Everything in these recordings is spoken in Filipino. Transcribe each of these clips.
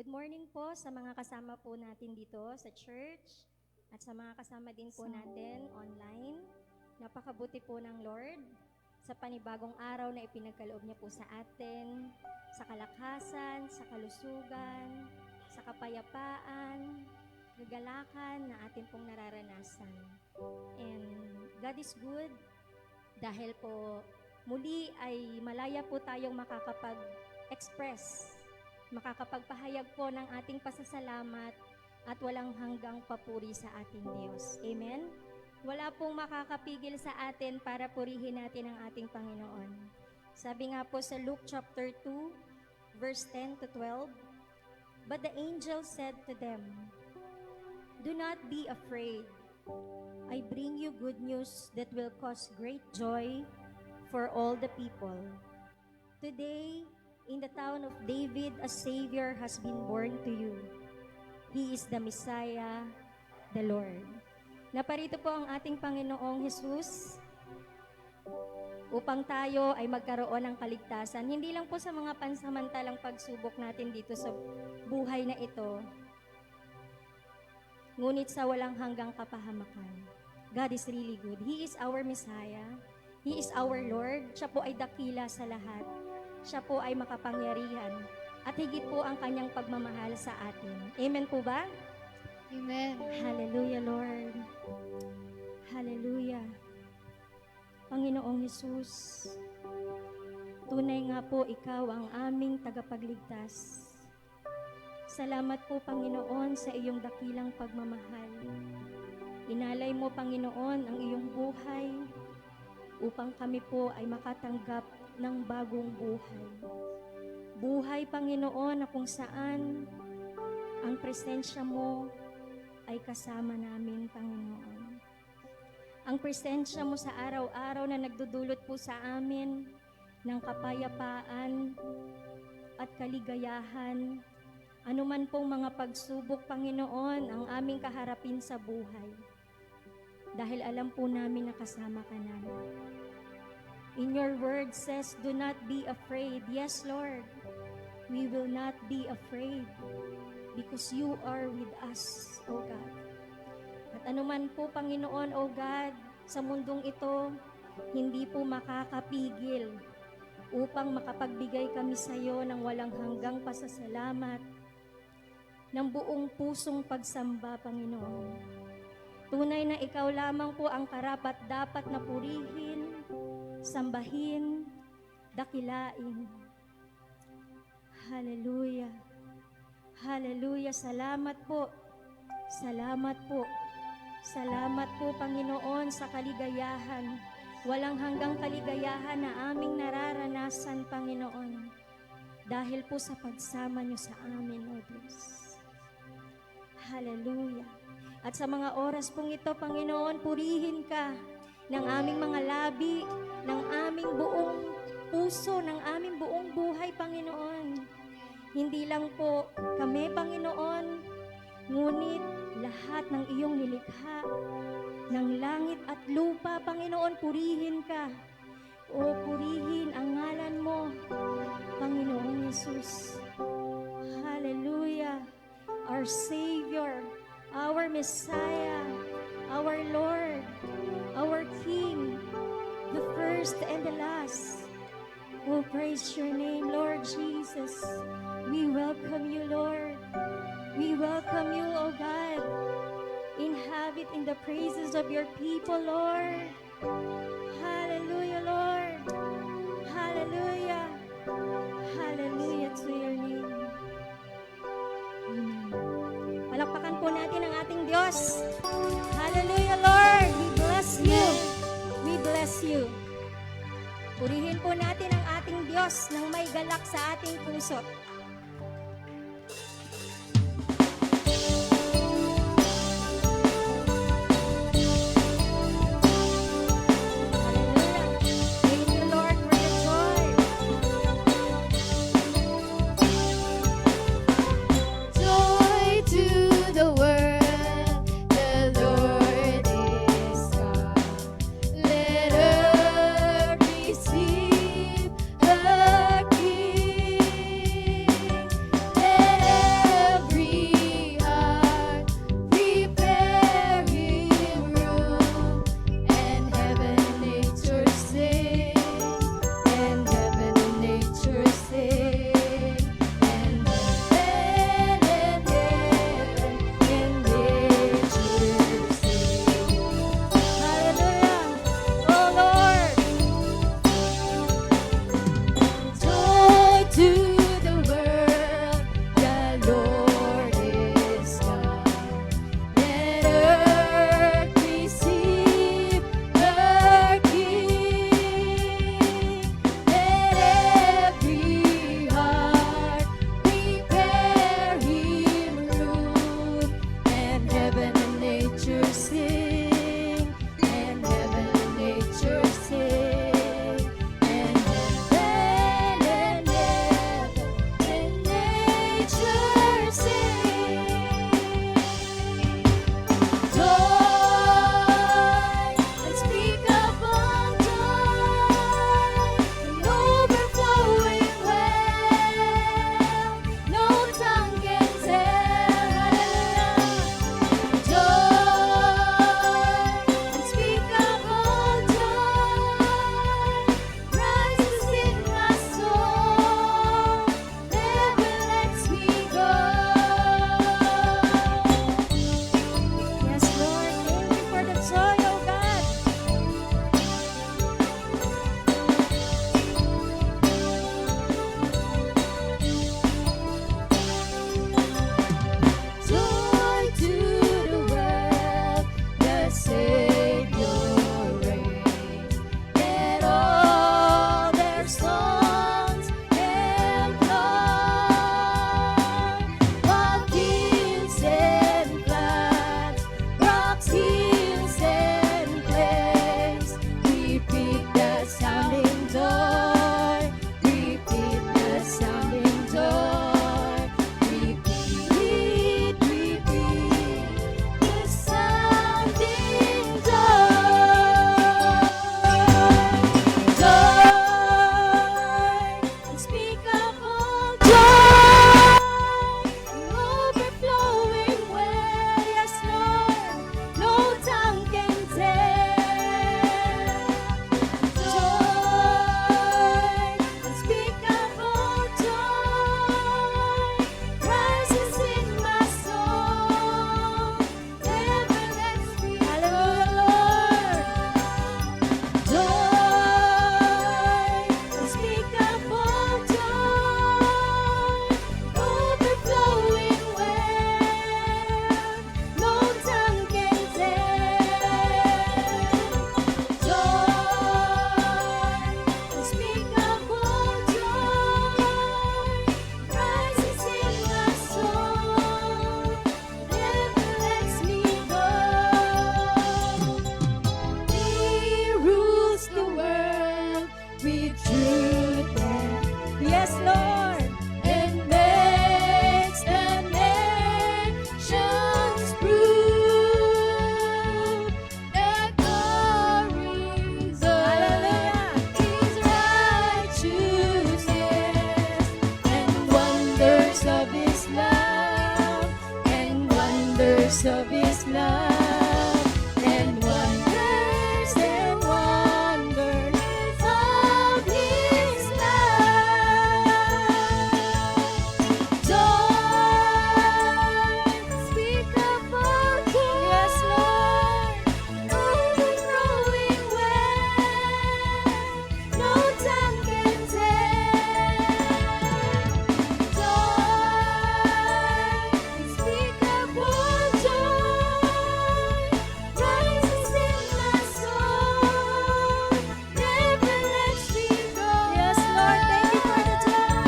Good morning po sa mga kasama po natin dito sa church at sa mga kasama din po natin online. Napakabuti po ng Lord sa panibagong araw na ipinagkaloob niya po sa atin, sa kalakasan, sa kalusugan, sa kapayapaan, kagalakan na atin pong nararanasan. And God is good dahil po muli ay malaya po tayong makakapag-express, makakapagpahayag po ng ating pasasalamat at walang hanggang papuri sa ating Diyos. Amen? Wala pong makakapigil sa atin para purihin natin ang ating Panginoon. Sabi nga po sa Luke chapter 2, verse 10 to 12, "But the angel said to them, 'Do not be afraid. I bring you good news that will cause great joy for all the people. Today, in the town of David, a Savior has been born to you. He is the Messiah, the Lord." Naparito po ang ating Panginoong Jesus upang tayo ay magkaroon ng kaligtasan. Hindi lang po sa mga pansamantalang pagsubok natin dito sa buhay na ito, ngunit sa walang hanggang kapahamakan. God is really good. He is our Messiah. He is our Lord. Siya po ay dakila sa lahat. Siya po ay makapangyarihan. At higit po ang kanyang pagmamahal sa atin. Amen po ba? Amen. Hallelujah, Lord. Hallelujah. Panginoong Jesus, tunay nga po ikaw ang aming tagapagligtas. Salamat po, Panginoon, sa iyong dakilang pagmamahal. Inalay mo, Panginoon, ang iyong buhay upang kami po ay makatanggap ng bagong buhay. Buhay, Panginoon, na kung saan ang presensya mo ay kasama namin, Panginoon. Ang presensya mo sa araw-araw na nagdudulot po sa amin ng kapayapaan at kaligayahan. Anuman pong mga pagsubok, Panginoon, ang aming kaharapin sa buhay. Dahil alam po namin na kasama ka namin. In your word says, "Do not be afraid." Yes, Lord, we will not be afraid because you are with us, O God. At anuman po, Panginoon, O God, sa mundong ito, hindi po makakapigil upang makapagbigay kami sa iyo ng walang hanggang pasasalamat, ng buong pusong pagsamba, Panginoon. Tunay na ikaw lamang po ang karapat-dapat na purihin, sambahin, dakilain. Hallelujah. Hallelujah. Salamat po. Salamat po. Salamat po, Panginoon, sa kaligayahan. Walang hanggang kaligayahan na aming nararanasan, Panginoon. Dahil po sa pagsama niyo sa amin, O Diyos. Hallelujah. At sa mga oras pong ito, Panginoon, purihin ka ng aming mga labi, ng aming buong puso, ng aming buong buhay, Panginoon. Hindi lang po kami, Panginoon, ngunit lahat ng iyong nilikha, ng langit at lupa, Panginoon, purihin ka. O purihin ang ngalan mo, Panginoong Jesus. Hallelujah. Our Savior, our Messiah, our Lord, our King, the first and the last. Oh, praise your name, Lord Jesus. We welcome you, Lord. We welcome you, O God. Inhabit in the praises of your people, Lord. Hallelujah, Lord. Hallelujah. Hallelujah to your name. Amen. Palakpakan po natin ang ating Diyos. Hallelujah, Lord. We bless you. We bless you. Purihin po natin ang ating Diyos nang may galak sa ating puso. Let earth receive the King. because of His love, and wonders and wonders of His love. Joy, unspeakable joy. Yes, Lord. Overflowing well, no tongue can tell. Joy, unspeakable joy, rises in my soul, never lets me go. Yes, Lord, thank you for the joy.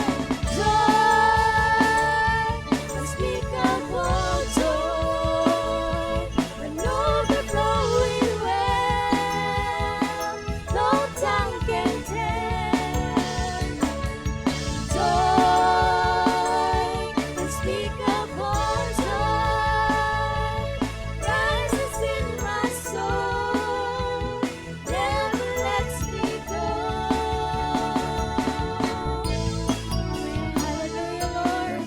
Joy, unspeakable joy, an overflowing well, no tongue can tell. Joy, unspeakable joy, rises in my soul, never lets me go. Hallelujah, Lord.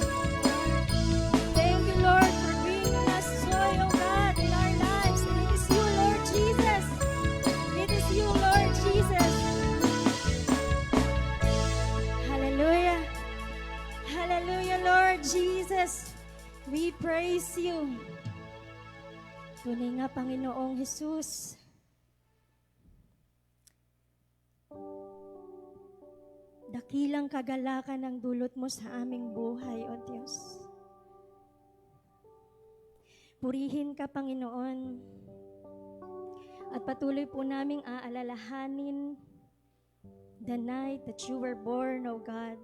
Thank you, Lord, for bringing us joy, oh God, in our lives. And it is you, Lord Jesus. It is you, Lord Jesus. Hallelujah. Hallelujah, Lord Jesus. We praise you. Tunay nga, Panginoong Jesus. Dakilang kagalakan ang dulot mo sa aming buhay, O Diyos. Purihin ka, Panginoon. At patuloy po naming aalalahanin the night that you were born, O God.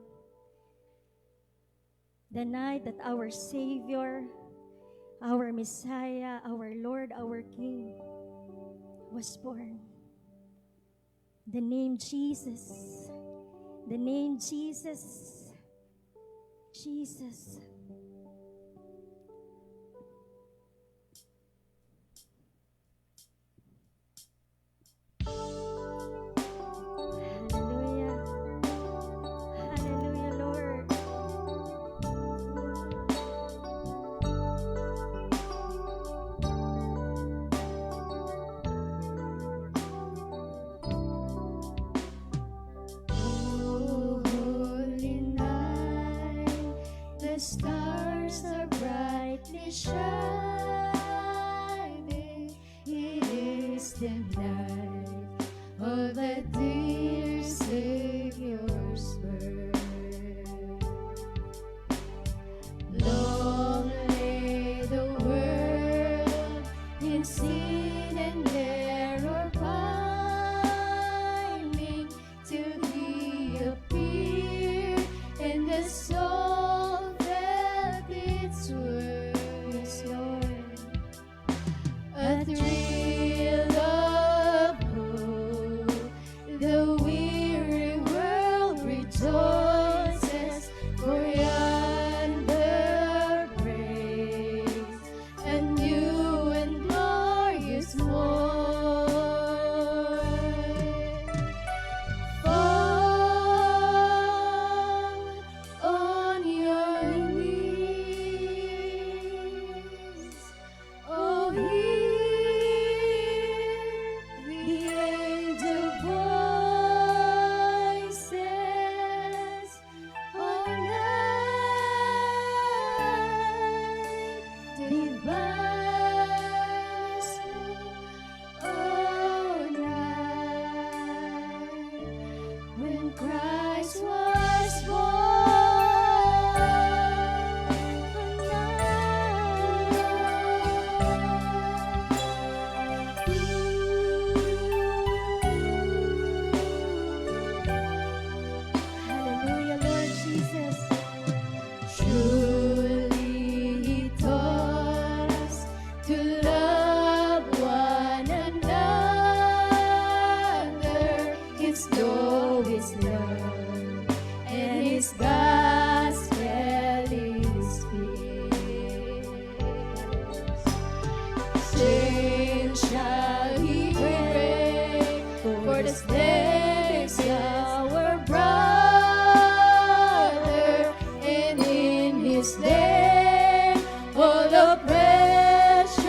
The night that our Savior, our Messiah, our Lord, our King was born. The name Jesus. The name Jesus. Jesus. Hallelujah. Hallelujah, Lord. Holy night, the stars are brightly shining. It is the night of the dear Savior's birth. Long lay the world in sin and error pining, till He appeared, and the soul felt its worth. Yes, Lord. A thrill of hope, the weary world rejoices, for yonder breaks a new and glorious morn. Fall on your knees, oh, hear the angel voices, oh, night divine, oh, night when Christ was born, Hallelujah, Lord Jesus. Surely He taught us to love one another. His law is love, and His gospel is peace. Chains shall He break, for the slave is our brother, and in His name all oppression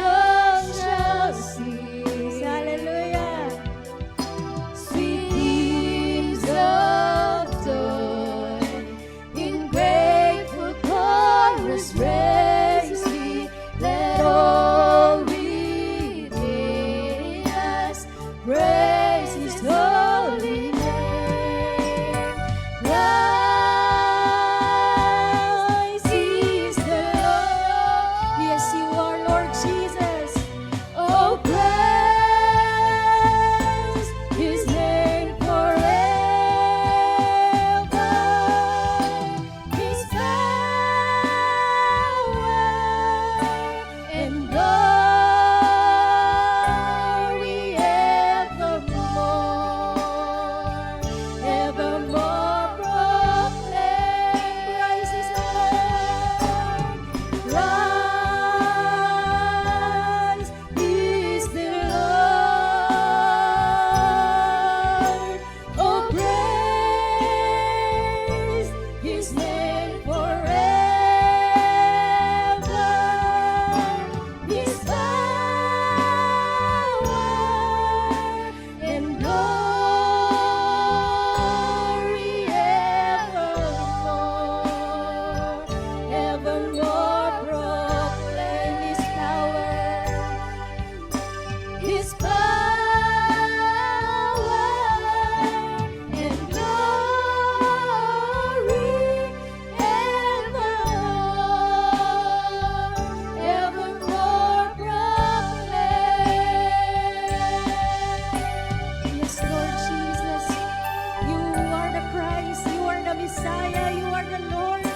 Messiah. You are the Lord.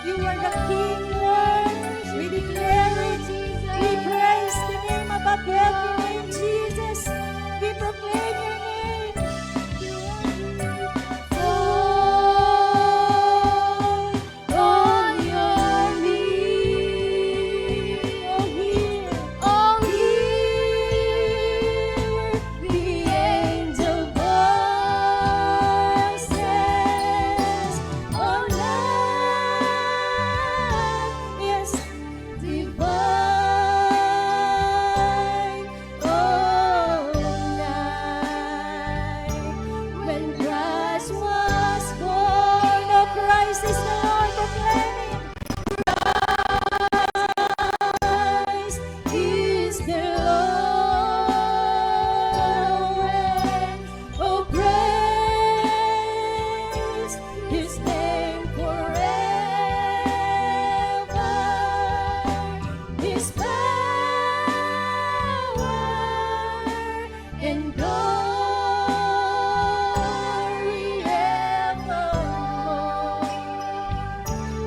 You are the King, Lord. We declare it. We praise the name above every name, Jesus. We proclaim your name. Fall on your knees. Oh, hear the angel voices. Oh, night, yes, divine. Oh, night, when Christ was born. Oh, Christ is the Lord, proclaiming. Christ is the Lord. Oh, praise His name forever. His power and glory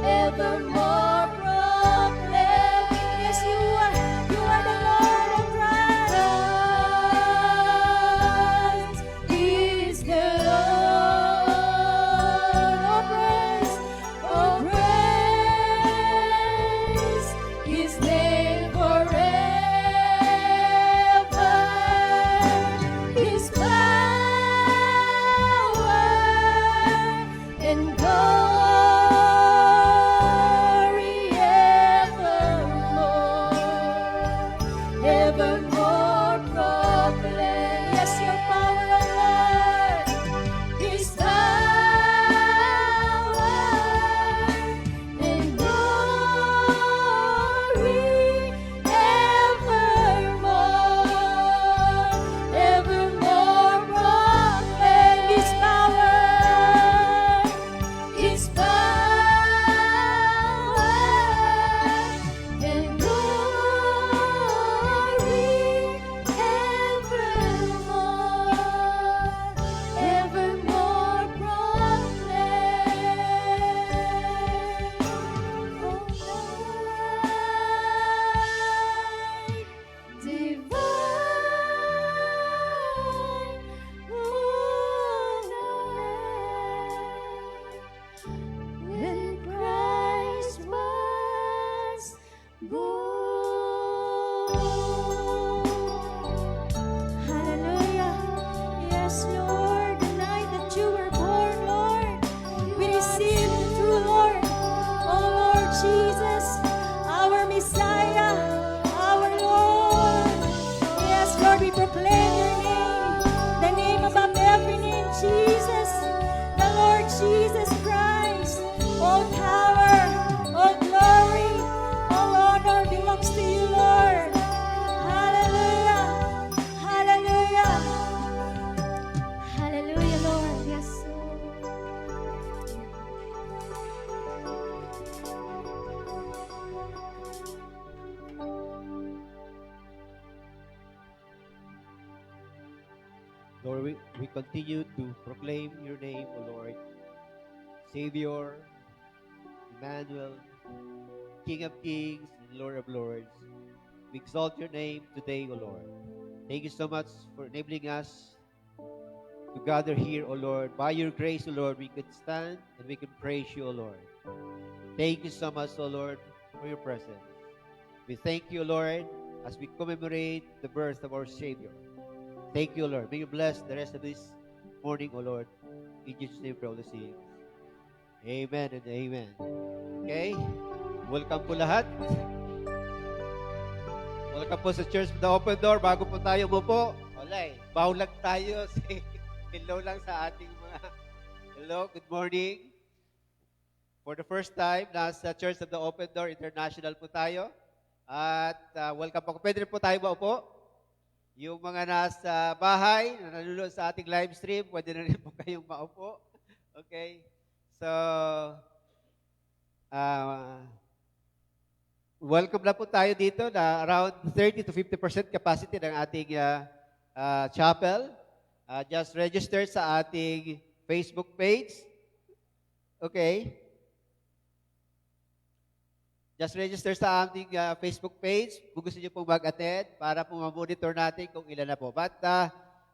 evermore proclaim. Yes, you are the Lord of Christ is the Lord. Oh, praise His name forever. His power and glory evermore proclaim. Yes, your power, O Lord. His power and glory evermore proclaim. His power, His power and glory evermore proclaim. Oh, night divine. Oh, night when Christ was born. Hallelujah. Yes, Lord, the night that you were born, Lord, we receive the true Lord. Oh, Lord Jesus, our Messiah, our Lord. Yes, Lord, we proclaim your name, the name above every name, Jesus, the Lord Jesus Christ. All power, all glory, all honor belongs to you, Lord. Hallelujah. Hallelujah. Hallelujah, Lord. Yes, Lord, we continue to proclaim your name, O Lord, Savior, Emmanuel, King of Kings, and Lord of Lords. We exalt your name today, O Lord. Thank you so much for enabling us to gather here, O Lord. By your grace, O Lord, we can stand and we can praise you, O Lord. Thank you so much, O Lord, for your presence. We thank you, Lord, as we commemorate the birth of our Savior. Thank you, Lord. May you bless the rest of this morning, O Lord. In Jesus' name, we all sing. Amen and amen. Okay? Welcome po lahat. Welcome po sa Church of the Open Door. Bago po tayo umupo, wala baw lang tayo. Hello lang sa ating mga... Hello, good morning. For the first time, nasa Church of the Open Door International po tayo. At welcome po. Pwede rin po tayo maupo. Yung mga nasa bahay, na nanonood sa ating live stream, pwede na rin po kayong maupo. Okay? So, welcome na po tayo dito na around 30 to 50% capacity ng ating chapel. Just register sa ating Facebook page. Okay? Just register sa aming Facebook page kung gusto niyo pong mag-attend para po ma-monitor natin kung ilan na po. But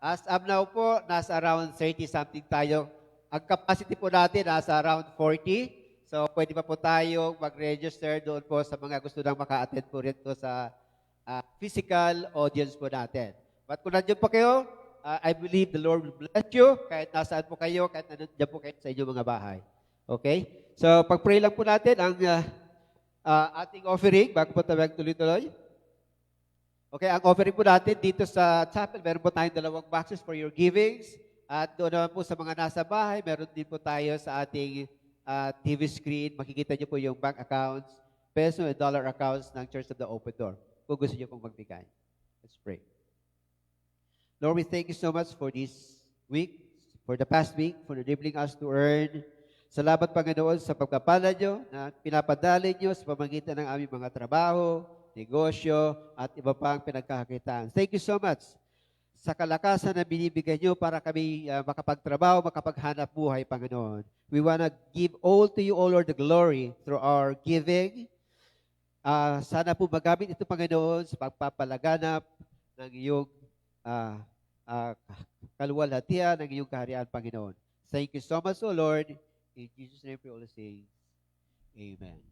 as of now po, nasa around 30-something tayo. Ang capacity po natin nasa around 40. So pwede pa po tayo mag-register doon po sa mga gusto nang maka-attend po rin po sa physical audience po natin. But kung nandiyan po kayo, I believe the Lord will bless you kahit nasaan po kayo, kahit nandiyan po kayo sa inyong mga bahay. Okay? So pag-pray lang po natin ang ating offering bago po tayo tuloy-tuloy. Okay, ang offering po natin dito sa chapel, meron po tayong 2 boxes for your givings. At doon naman po sa mga nasa bahay, meron din po tayo sa ating TV screen. Makikita niyo po yung bank accounts, peso and dollar accounts ng Church of the Open Door. Kung gusto niyo pong magbigay. Let's pray. Lord, we thank you so much for this week, for the past week, for enabling us to earn. Salamat, Panginoon, sa pagpapala niyo na pinapadali niyo sa pamagitan ng aming mga trabaho, negosyo, at iba pang pinagkakakitaan. Thank you so much sa kalakasan na binibigay niyo para kami makapagtrabaho, makapaghanap buhay, Panginoon. We want to give all to you, O Lord, the glory through our giving. Sana po magamit ito, Panginoon, sa pagpapalaganap ng iyong kaluwalhatian, ng iyong kaharian, Panginoon. Thank you so much, O Lord. In Jesus' name we all say, Amen.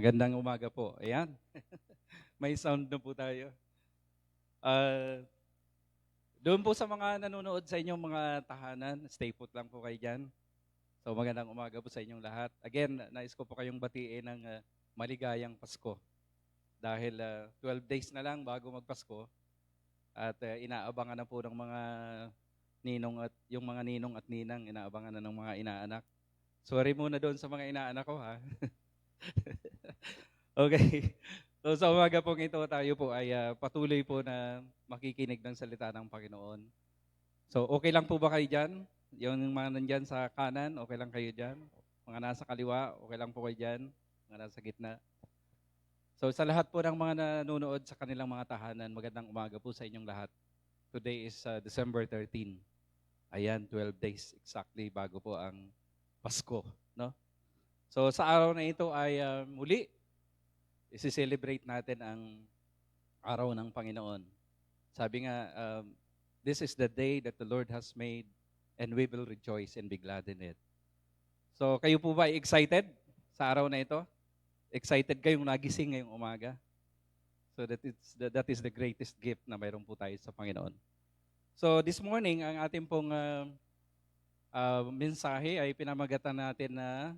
Magandang umaga po. Ayan. May sound na po tayo. Doon po sa mga nanonood sa inyong mga tahanan, stay put lang po kayo dyan. So magandang umaga po sa inyong lahat. Again, nais ko po kayong batiin ng maligayang Pasko. Dahil 12 days na lang bago magpasko at inaabangan na po ng mga ninong at ninang, inaabangan na ng mga inaanak. Sorry muna doon sa mga inaanak ko, ha. Okay. So sa umaga pong ito, tayo po ay patuloy po na makikinig ng salita ng Panginoon. So okay lang po ba kayo dyan? Yung mga nandyan sa kanan, okay lang kayo dyan? Mga nasa kaliwa, okay lang po kayo dyan? Mga nasa gitna. So sa lahat po ng mga nanonood sa kanilang mga tahanan, magandang umaga po sa inyong lahat. Today is December 13. Ayan, 12 days exactly bago po ang Pasko, no? So sa araw na ito ay muli isi-celebrate natin ang araw ng Panginoon. Sabi nga, this is the day that the Lord has made and we will rejoice and be glad in it. So kayo po ba ay excited sa araw na ito? Excited kayong nagising ngayong umaga? So that is the greatest gift na mayroon po tayo sa Panginoon. So this morning, ang ating pong mensahe ay pinamagatan natin na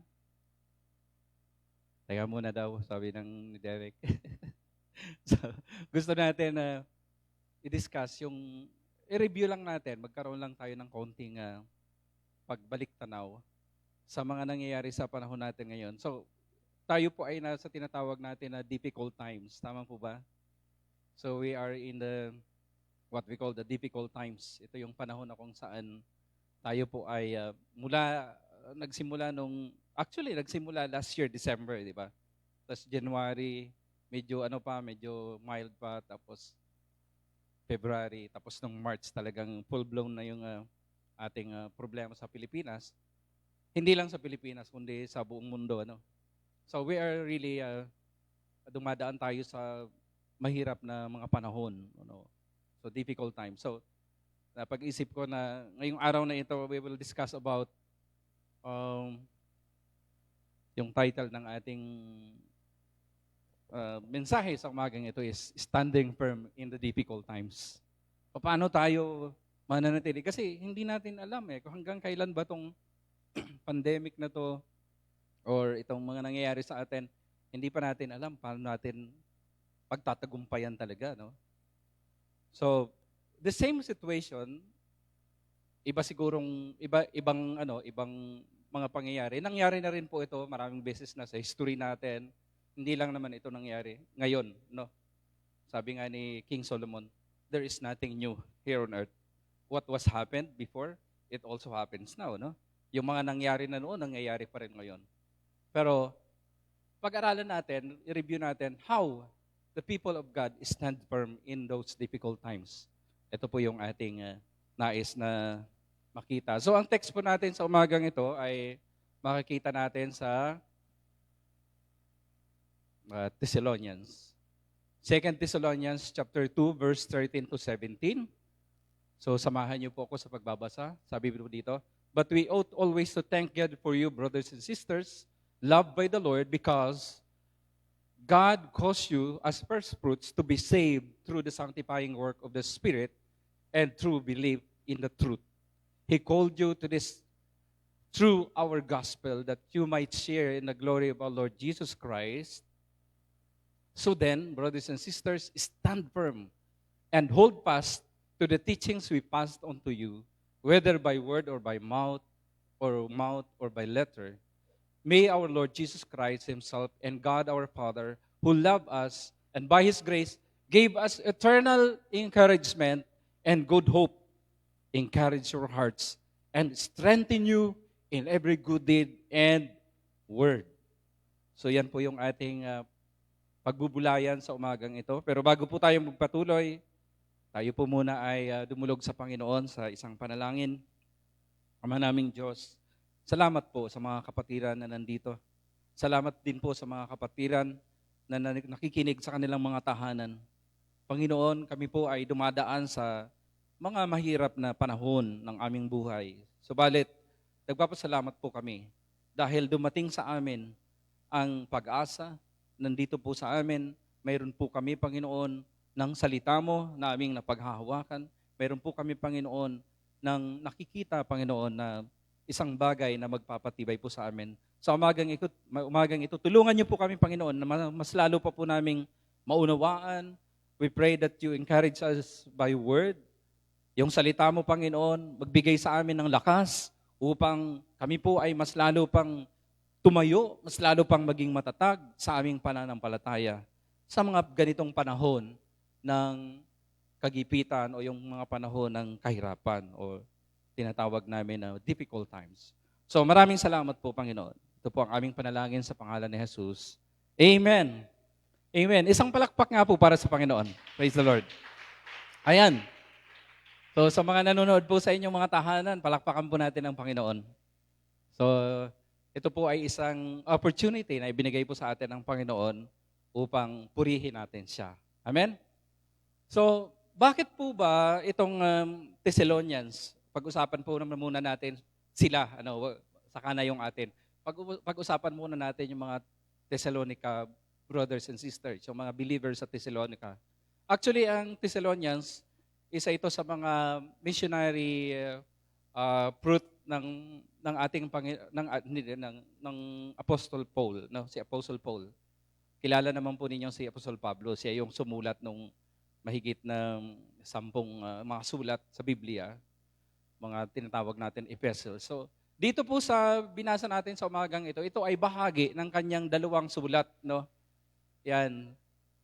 teka muna daw, sabi ng Derek. So, gusto natin i-discuss i-review lang natin, magkaroon lang tayo ng konting pagbalik tanaw sa mga nangyayari sa panahon natin ngayon. So, tayo po ay nasa tinatawag natin na difficult times. Tama po ba? So we are in the what we call the difficult times. Ito yung panahon na kung saan tayo po ay nagsimula last year December, di ba? Tapos January, medyo mild pa, tapos February, tapos nung March talagang full-blown na yung ating problema sa Pilipinas. Hindi lang sa Pilipinas, kundi sa buong mundo. So we are really, dumadaan tayo sa mahirap na mga panahon. So difficult time. So napag-isip ko na ngayong araw na ito, we will discuss about yung title ng ating mensahe sa umagang ito is Standing Firm in the Difficult Times. Paano tayo mananatili? Kasi hindi natin alam kung hanggang kailan ba itong pandemic na to or itong mga nangyayari sa atin, hindi pa natin alam paano natin pagtatagumpayan talaga. So, the same situation, ibang mga pangyayari. Nangyari na rin po ito maraming beses na sa history natin. Hindi lang naman ito nangyari ngayon, Sabi nga ni King Solomon, there is nothing new here on earth. What was happened before, it also happens now, Yung mga nangyari na noon, nangyayari pa rin ngayon. Pero pag-aralan natin, i-review natin how the people of God stand firm in those difficult times. Ito po yung ating nais na makita. So ang text po natin sa umagang ito ay makikita natin sa Thessalonians. 2 Thessalonians chapter 2 verse 13 to 17. So samahan niyo po ako sa pagbabasa. Sabi po dito, but we ought always to thank God for you, brothers and sisters, loved by the Lord, because God caused you as first fruits to be saved through the sanctifying work of the Spirit and through belief in the truth. He called you to this through our gospel that you might share in the glory of our Lord Jesus Christ. So then, brothers and sisters, stand firm and hold fast to the teachings we passed on to you, whether by word or by mouth or by letter. May our Lord Jesus Christ himself and God our Father, who loved us and by his grace gave us eternal encouragement and good hope, encourage your hearts and strengthen you in every good deed and word. So yan po yung ating pagbubulayan sa umagang ito. Pero bago po tayo magpatuloy, tayo po muna ay dumulog sa Panginoon sa isang panalangin. Ama naming Diyos, salamat po sa mga kapatiran na nandito. Salamat din po sa mga kapatiran na nakikinig sa kanilang mga tahanan. Panginoon, kami po ay dumadaan sa mga mahirap na panahon ng aming buhay. Subalit, nagpapasalamat po kami dahil dumating sa amin ang pag-asa. Nandito po sa amin, mayroon po kami, Panginoon, ng salita mo na aming napaghahawakan. Mayroon po kami, Panginoon, ng nakikita, Panginoon, na isang bagay na magpapatibay po sa amin. Sa umagang ito, tulungan niyo po kami, Panginoon, na mas lalo pa po naming maunawaan. We pray that you encourage us by word. Yung salita mo, Panginoon, magbigay sa amin ng lakas upang kami po ay mas lalo pang tumayo, mas lalo pang maging matatag sa aming pananampalataya sa mga ganitong panahon ng kagipitan o yung mga panahon ng kahirapan o tinatawag namin na difficult times. So maraming salamat po, Panginoon. Ito po ang aming panalangin sa pangalan ni Jesus. Amen. Amen. Isang palakpak nga po para sa Panginoon. Praise the Lord. Ayan. So sa mga nanonood po sa inyong mga tahanan, palakpakan po natin ang Panginoon. So ito po ay isang opportunity na ibinigay po sa atin ng Panginoon upang purihin natin siya. Amen? So, bakit po ba itong Thessalonians, pag-usapan po naman muna natin sila, saka na yung atin. Pag-usapan muna natin yung mga Thessalonica brothers and sisters, yung mga believers sa Thessalonica. Actually, ang Thessalonians, isa ito sa mga missionary fruit ng ating ng Apostle Paul, si Apostle Paul. Kilala naman po ninyo si Apostle Pablo, siya yung sumulat nung mahigit na 10 mga sulat sa Biblia, mga tinatawag natin epistles. So, dito po sa binasa natin sa umagang ito ay bahagi ng kanyang 2 sulat, Yan.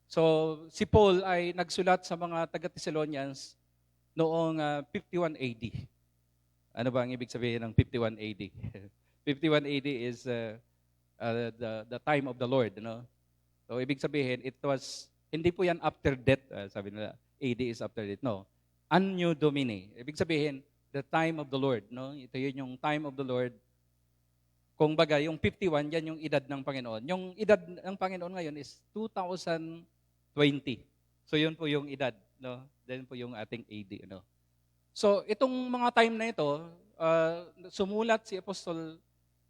So, si Paul ay nagsulat sa mga taga-Thessalonians noong 51 AD. Ano ba ang ibig sabihin ng 51 AD? 51 AD is the time of the Lord, no? So, ibig sabihin, hindi po yan after death. Sabi nila, AD is after death. No. Anno Domini. Ibig sabihin, the time of the Lord, no? Ito yun yung time of the Lord. Kung baga, yung 51, yan yung edad ng Panginoon. Yung edad ng Panginoon ngayon is 2020. So, yun po yung edad, no? Then po yung ating AD, no? So, itong mga time na ito, sumulat si Apostol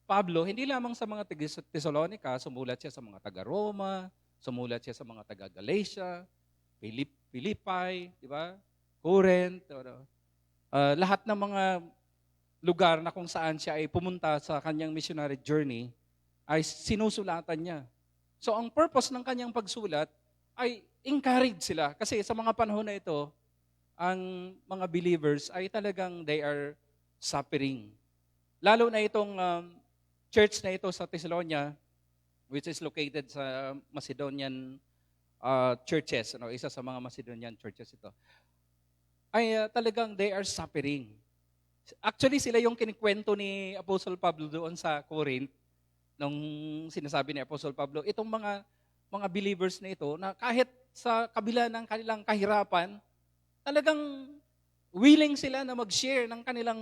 Pablo, hindi lamang sa mga taga-Thessalonica, sumulat siya sa mga taga-Roma, sumulat siya sa mga taga-Galatia, Philippi, di ba? Corinth, lahat ng mga lugar na kung saan siya ay pumunta sa kanyang missionary journey ay sinusulatan niya. So ang purpose ng kanyang pagsulat ay encourage sila. Kasi sa mga panahon na ito, ang mga believers ay talagang they are suffering. Lalo na itong church na ito sa Thessalonia, which is located sa Macedonian churches, isa sa mga Macedonian churches ito, ay talagang they are suffering. Actually, sila yung kinikwento ni Apostle Pablo doon sa Corinth, nung sinasabi ni Apostle Pablo, itong mga believers na ito, na kahit sa kabila ng kanilang kahirapan, talagang willing sila na mag-share ng kanilang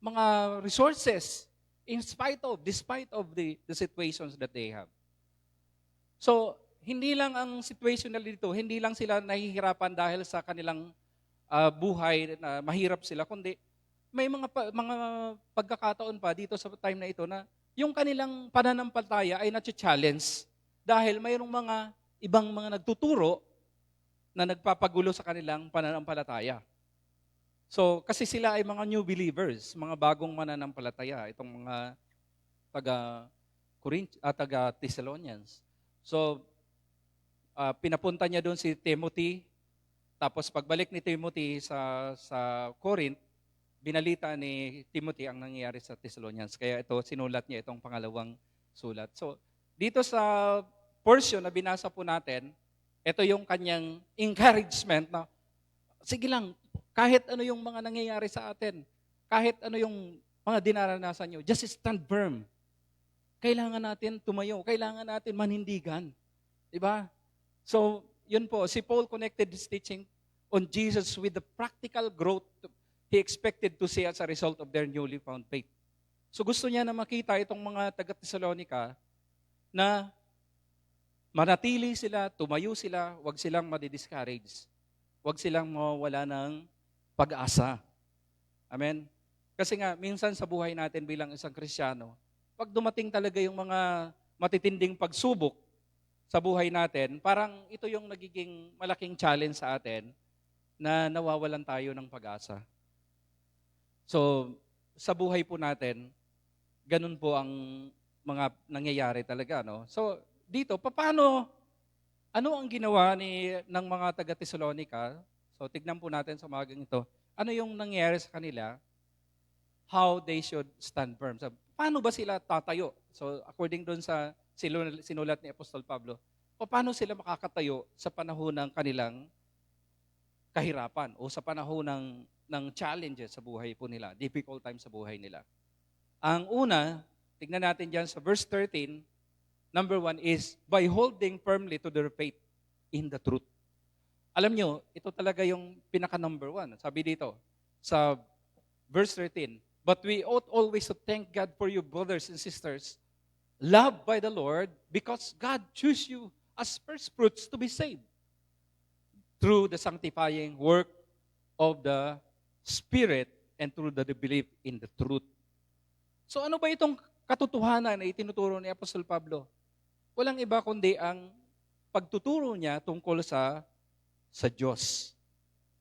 mga resources despite of the situations that they have. So, hindi lang ang situation na dito, hindi lang sila nahihirapan dahil sa kanilang buhay na mahirap sila, kundi may mga pagkakataon pa dito sa time na ito na yung kanilang pananampalataya ay na-challenge dahil mayroong mga ibang mga nagtuturo na nagpapagulo sa kanilang pananampalataya. So, kasi sila ay mga new believers, mga bagong mananampalataya, itong mga taga-Thessalonians. So, pinapunta niya doon si Timothy. Tapos pagbalik ni Timothy sa Corinth, binalita ni Timothy ang nangyayari sa Thessalonians. Kaya ito, sinulat niya itong pangalawang sulat. So, dito sa portion na binasa po natin, ito yung kanyang encouragement na, sige lang, kahit ano yung mga nangyayari sa atin, kahit ano yung mga dinaranasan nyo, just stand firm. Kailangan natin tumayo, kailangan natin manindigan. Diba? So, yun po, si Paul connected his teaching on Jesus with the practical growth he expected to see as a result of their newly found faith. So gusto niya na makita itong mga taga-Thessalonica na manatili sila, tumayo sila, wag silang madi-discourage. Wag silang mawawala ng pag-asa. Amen? Kasi nga, minsan sa buhay natin bilang isang Kristiyano, pag dumating talaga yung mga matitinding pagsubok sa buhay natin, parang ito yung nagiging malaking challenge sa atin na nawawalan tayo ng pag-asa. So, sa buhay po natin, ganun po ang mga nangyayari talaga, no? So, dito, ano ang ginawa ng mga taga-Thessalonica? So, tignan po natin sa magang ito. Ano yung nangyayari sa kanila? How they should stand firm. So, paano ba sila tatayo? So, according doon sa sinulat ni Apostol Pablo, paano sila makakatayo sa panahon ng kanilang kahirapan o sa panahon ng challenges sa buhay po nila, difficult time sa buhay nila. Ang una, tignan natin dyan sa verse 13, number 1 is, by holding firmly to their faith in the truth. Alam nyo, ito talaga yung pinaka-number 1. Sabi dito, sa verse 13, but we ought always to thank God for you, brothers and sisters, loved by the Lord, because God chose you as first fruits to be saved through the sanctifying work of the Spirit and through the belief in the truth. So ano ba itong katotohanan na itinuturo ni Apostol Pablo? Walang iba kundi ang pagtuturo niya tungkol sa Diyos.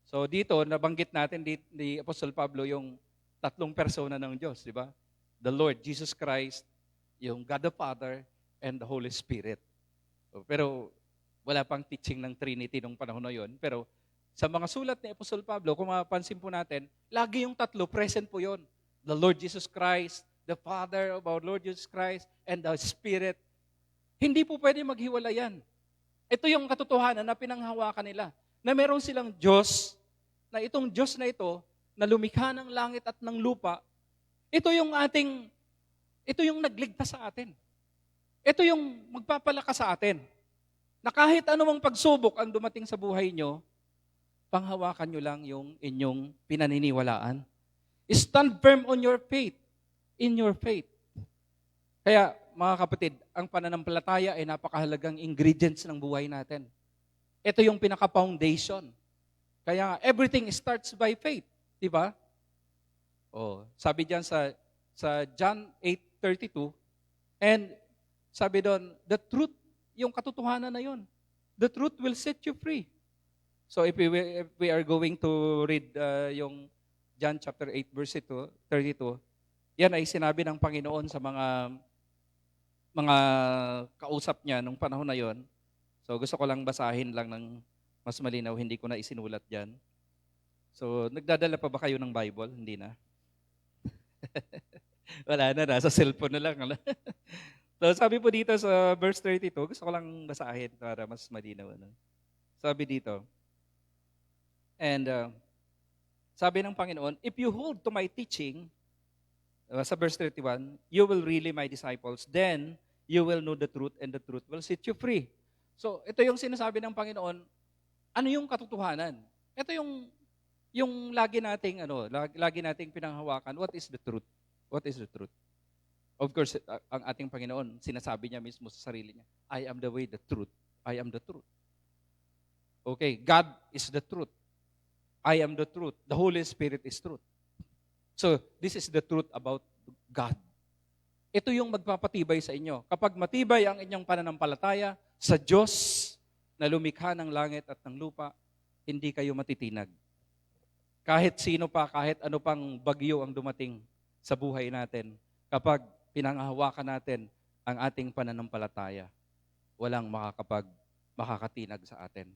So dito, nabanggit natin ni Apostol Pablo yung tatlong persona ng Diyos, di ba? The Lord Jesus Christ, yung God the Father, and the Holy Spirit. Pero wala pang teaching ng Trinity nung panahon na yun. Pero sa mga sulat ni Apostol Pablo, kung mapapansin po natin, lagi yung tatlo, present po yun. The Lord Jesus Christ, the Father of our Lord Jesus Christ, and the Spirit. Hindi po pwede maghiwalay yan. Ito yung katotohanan na pinanghawakan nila. Na meron silang Diyos, na itong Diyos na ito, na lumikha ng langit at ng lupa, ito yung nagligtas sa atin. Ito yung magpapalakas sa atin. Na kahit anumang pagsubok ang dumating sa buhay nyo, panghawakan nyo lang yung inyong pinaniniwalaan. Stand firm on your faith, in your faith. Kaya, mga kapatid, ang pananampalataya ay napakahalagang ingredients ng buhay natin. Ito yung pinaka-foundation. Kaya, everything starts by faith. Di ba? Sabi diyan sa John 8:32, and sabi doon, the truth, yung katotohanan na yun, the truth will set you free. So if we are going to read yung John chapter 8 verse 32, yan ay sinabi ng Panginoon sa mga kausap niya nung panahon na yon. So gusto ko lang basahin lang ng mas malinaw, hindi ko na isinulat diyan. So nagdadala pa ba kayo ng Bible? Hindi na. Wala na, nasa cellphone na lang. So sabi po dito sa verse 32, gusto ko lang basahin para mas malinaw. Sabi dito, and sabi ng Panginoon, if you hold to my teaching, sa verse 31, you will really my disciples, then you will know the truth and the truth will set you free. So ito yung sinasabi ng Panginoon, ano yung katotohanan? Ito yung lagi nating pinanghawakan, what is the truth? What is the truth? Of course, ang ating Panginoon, sinasabi niya mismo sa sarili niya, I am the way, the truth. I am the truth. Okay, God is the truth. I am the truth. The Holy Spirit is truth. So, this is the truth about God. Ito yung magpapatibay sa inyo. Kapag matibay ang inyong pananampalataya sa Diyos na lumikha ng langit at ng lupa, hindi kayo matitinag. Kahit sino pa, kahit ano pang bagyo ang dumating sa buhay natin, kapag pinanghahawakan natin ang ating pananampalataya, walang makakatinag sa atin.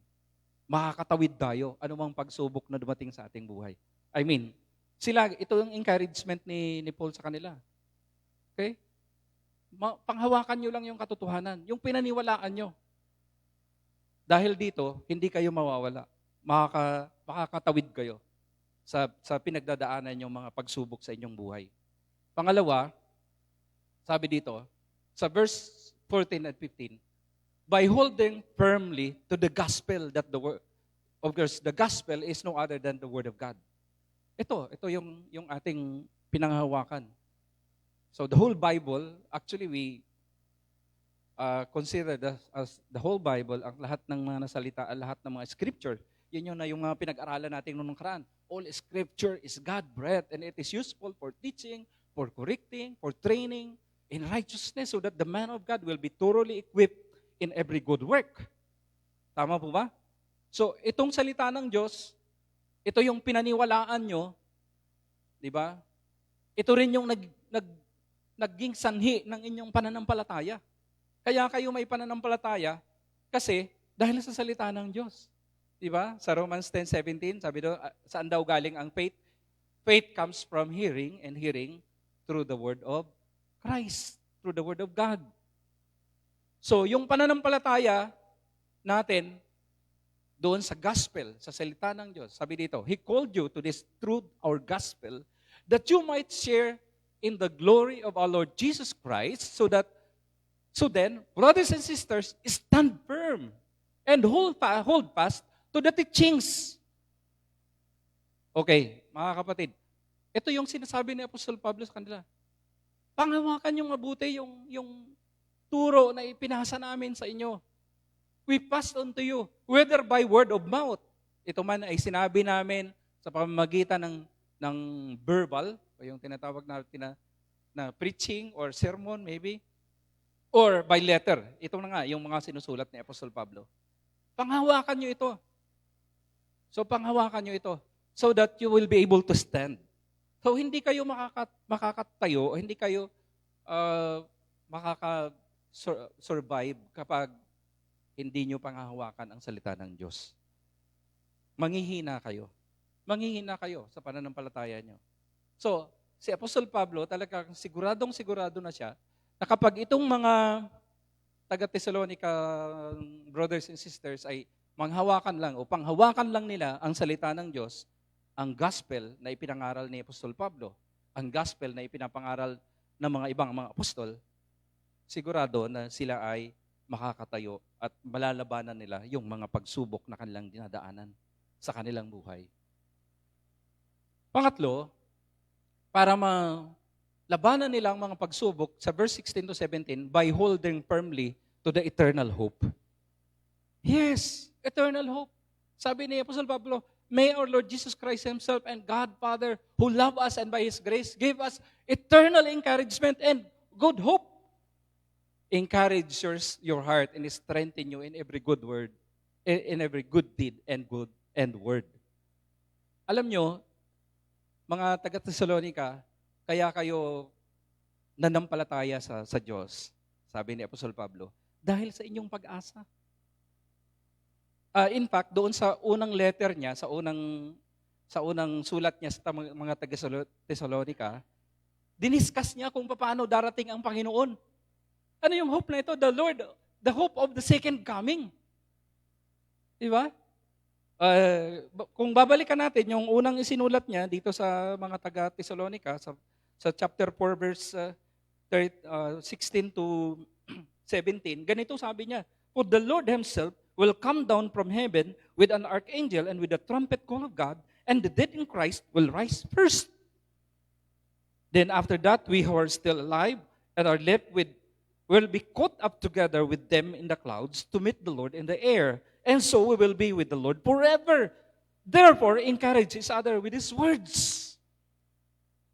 Makakatawid tayo anumang pagsubok na dumating sa ating buhay. I mean, ito yung encouragement ni Paul sa kanila. Okay? Panghawakan nyo lang yung katotohanan, yung pinaniwalaan nyo. Dahil dito, hindi kayo mawawala. Makakatawid kayo sa pinagdadaanan yung mga pagsubok sa inyong buhay. Pangalawa, sabi dito, sa verse 14 and 15, by holding firmly to the gospel that of course, the gospel is no other than the word of God. Ito yung ating pinanghahawakan. So the whole Bible, actually we consider as the whole Bible, ang lahat ng mga nasalita, ang lahat ng mga scripture, yun yung mga pinag-aralan natin noong nakaraan. All scripture is God-breathed and it is useful for teaching, for correcting, for training in righteousness so that the man of God will be thoroughly equipped in every good work. Tama po ba? So, itong salita ng Diyos, ito yung pinaniwalaan nyo, di ba? Ito rin yung naging sanhi ng inyong pananampalataya. Kaya kayo may pananampalataya kasi dahil sa salita ng Diyos. Di ba? Sa Romans 10:17, sabi doon, saan daw galing ang faith? Faith comes from hearing and hearing through the word of Christ, through the word of God. So, yung pananampalataya natin doon sa gospel, sa salita ng Diyos, sabi dito, He called you to this truth, our gospel, that you might share in the glory of our Lord Jesus Christ, so then, brothers and sisters, stand firm and hold fast to the teachings. Okay, mga kapatid, ito yung sinasabi ni Apostol Pablo sa kanila. Panghawakan yung mabuti yung turo na ipinasa namin sa inyo. We passed on to you, whether by word of mouth. Ito man ay sinabi namin sa pamamagitan ng verbal, o yung tinatawag na preaching or sermon maybe, or by letter. Ito na nga, yung mga sinusulat ni Apostol Pablo. Panghawakan nyo ito. So panghawakan nyo ito so that you will be able to stand. So hindi kayo makakatayo, hindi kayo makaka-survive kapag hindi nyo panghahawakan ang salita ng Diyos. Manghihina kayo. Manghihina kayo sa pananampalataya nyo. So, si Apostol Pablo talagang sigurado na siya na kapag itong mga taga-Thessalonica brothers and sisters ay manghawakan lang o panghawakan lang nila ang salita ng Diyos, ang gospel na ipinangaral ni Apostol Pablo, ang gospel na ipinapangaral ng mga ibang mga apostol, sigurado na sila ay makakatayo at malalabanan nila yung mga pagsubok na kanilang dinadaanan sa kanilang buhay. Pangatlo, para malabanan nila ang mga pagsubok, sa verse 16 to 17, by holding firmly to the eternal hope. Yes, eternal hope. Sabi ni Apostle Pablo, may our Lord Jesus Christ Himself and God Father who love us and by His grace give us eternal encouragement and good hope. Encourage your heart and strengthen you in every good word, in every good deed and good and word. Alam nyo, mga taga-Thessalonica, kaya kayo nanampalataya sa Diyos, sabi ni Apostol Pablo, dahil sa inyong pag-asa. In fact, doon sa unang letter niya, sa unang sulat niya sa mga taga-Thessalonica, diniscuss niya kung paano darating ang Panginoon. Ano yung hope na ito? The Lord, the hope of the second coming. Diba? Kung babalikan natin, yung unang isinulat niya dito sa mga taga-Thessalonica, sa chapter 4, verse 16 to 17, ganito sabi niya, for the Lord Himself will come down from heaven with an archangel and with a trumpet call of God, and the dead in Christ will rise first. Then after that, we who are still alive and are left will be caught up together with them in the clouds to meet the Lord in the air. And so we will be with the Lord forever. Therefore, encourage each other with His words.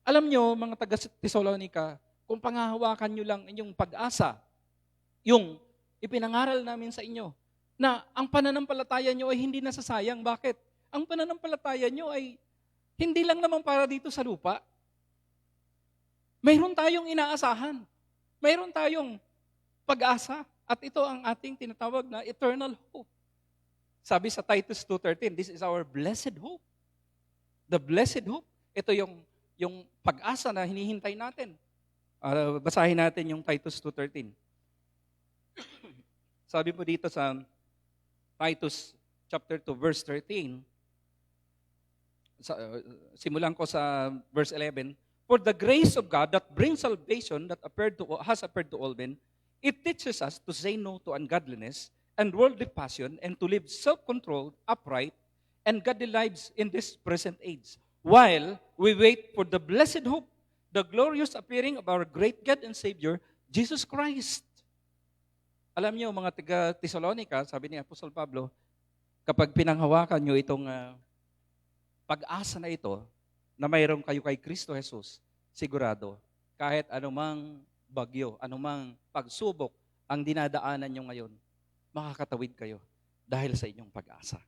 Alam nyo, mga taga-Thessalonica, kung pangahawakan nyo lang inyong pag-asa, yung ipinangaral namin sa inyo, na ang pananampalataya nyo ay hindi nasasayang. Bakit? Ang pananampalataya nyo ay hindi lang naman para dito sa lupa. Mayroon tayong inaasahan. Mayroon tayong pag-asa. At ito ang ating tinatawag na eternal hope. Sabi sa Titus 2:13, this is our blessed hope. The blessed hope. Ito yung pag-asa na hinihintay natin. Basahin natin yung Titus 2:13. Sabi mo dito sa Titus chapter 2 verse 13, simulan ko sa verse 11, for the grace of God that brings salvation that has appeared to all men, it teaches us to say no to ungodliness and worldly passion and to live self-controlled, upright, and godly lives in this present age, while we wait for the blessed hope, the glorious appearing of our great God and Savior, Jesus Christ. Alam niyo, mga taga-Thessalonica, sabi ni Apostol Pablo, kapag pinanghawakan niyo itong pag-asa na ito, na mayroon kayo kay Kristo Jesus, sigurado, kahit anumang bagyo, anumang pagsubok ang dinadaanan nyo ngayon, makakatawid kayo dahil sa inyong pag-asa.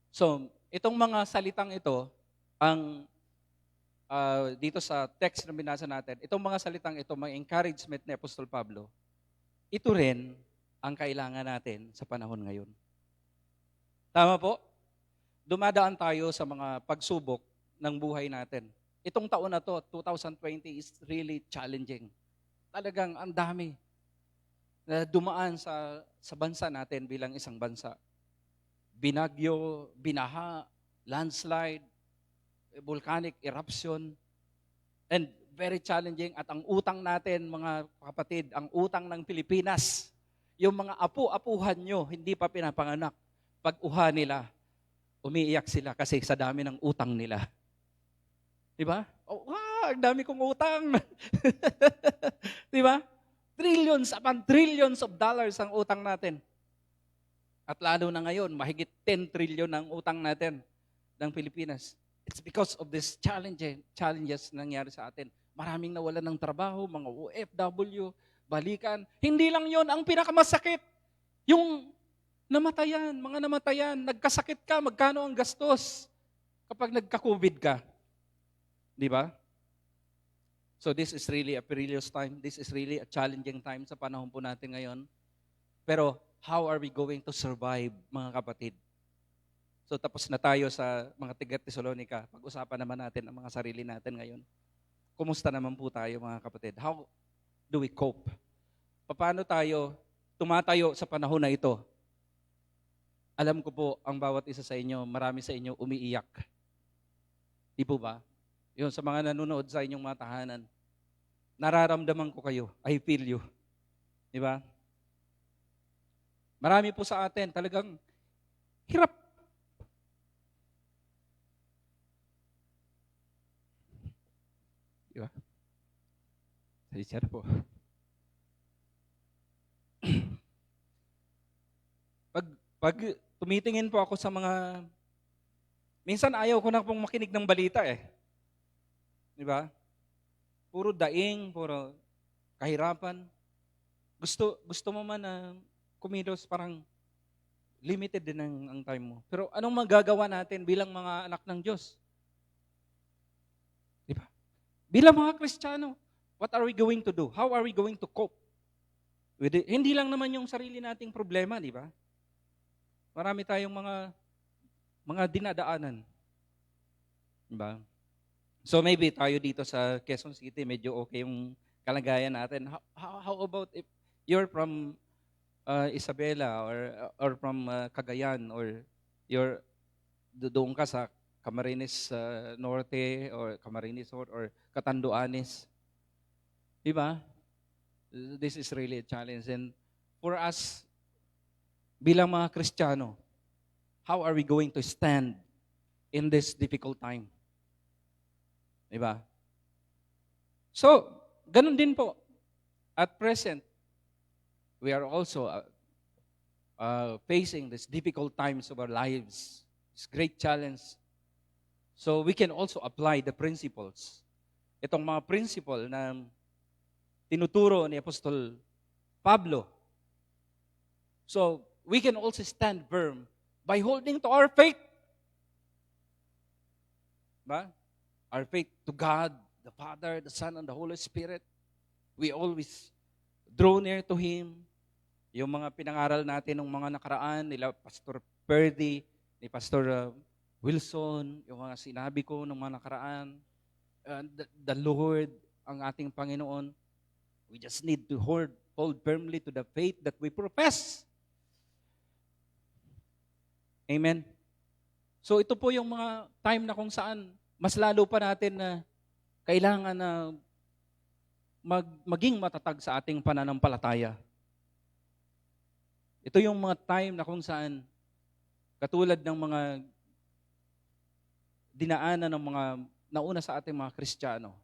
So, itong mga salitang ito, ang dito sa text na binasa natin, itong mga salitang ito, mga encouragement ni Apostol Pablo, ito rin ang kailangan natin sa panahon ngayon. Tama po? Dumadaan tayo sa mga pagsubok ng buhay natin. Itong taon na to, 2020, is really challenging. Talagang ang dami na dumaan sa bansa natin bilang isang bansa. Binagyo, binaha, landslide, volcanic eruption, and very challenging. At ang utang natin, mga kapatid, ang utang ng Pilipinas, yung mga apu-apuhan nyo, hindi pa pinapanganak. Pag-uha nila, umiiyak sila kasi sa dami ng utang nila. Diba? Oh, ang dami kong utang. Diba? Trillions upon trillions of dollars ang utang natin. At lalo na ngayon, mahigit 10 trillion ang utang natin ng Pilipinas. It's because of this challenges nangyari sa atin. Maraming nawalan ng trabaho, mga OFW, balikan. Hindi lang yon ang pinakamasakit. Yung namatayan, mga namatayan, nagkasakit ka, magkano ang gastos kapag nagka-COVID ka? Di ba? So this is really a perilous time. This is really a challenging time sa panahon po natin ngayon. Pero how are we going to survive, mga kapatid? So tapos na tayo sa mga taga-Thessalonica. Pag-usapan naman natin ang mga sarili natin ngayon. Kumusta naman po tayo, mga kapatid? How do we cope? paano tayo tumatayo sa panahon na ito. Alam ko po, ang bawat isa sa inyo, marami sa inyo umiiyak. Di po ba? Yun, sa mga nanonood sa inyong mga tahanan, nararamdaman ko kayo. I feel you. Di ba? Marami po sa atin talagang hirap. Di ba? Sir po. Pag tumitingin po ako sa mga, minsan ayaw ko na pong makinig ng balita eh. Di ba? Puro daing, puro kahirapan. Gusto mo man na kumilos, parang limited din ang time mo. Pero anong magagawa natin bilang mga anak ng Diyos? Di ba? Bilang mga Kristiyano, what are we going to do? How are we going to cope with it? Hindi lang naman yung sarili nating problema, di ba? Marami tayong mga dinadaanan. Di ba? So maybe tayo dito sa Quezon City, medyo okay yung kalagayan natin. How about if you're from Isabela or from Cagayan, or doon ka sa Camarines Norte or Camarines Sur or Catanduanes? Diba? This is really a challenge. And for us, bilang mga Kristiyano, how are we going to stand in this difficult time? Diba? So, ganun din po. At present, we are also facing these difficult times of our lives. It's a great challenge. So, we can also apply the principles. Itong mga principle na tinuturo ni Apostol Pablo. So, we can also stand firm by holding to our faith. Ba? Our faith to God, the Father, the Son, and the Holy Spirit. We always draw near to Him. Yung mga pinangaral natin ng mga nakaraan, nila Pastor Perdy, ni Pastor Wilson, yung mga sinabi ko ng mga nakaraan, the Lord, ang ating Panginoon, we just need to hold firmly to the faith that we profess. Amen. So ito po yung mga time na kung saan mas lalo pa natin na kailangan na maging matatag sa ating pananampalataya. Ito yung mga time na kung saan katulad ng mga dinaanan ng mga nauna sa ating mga Kristiyano,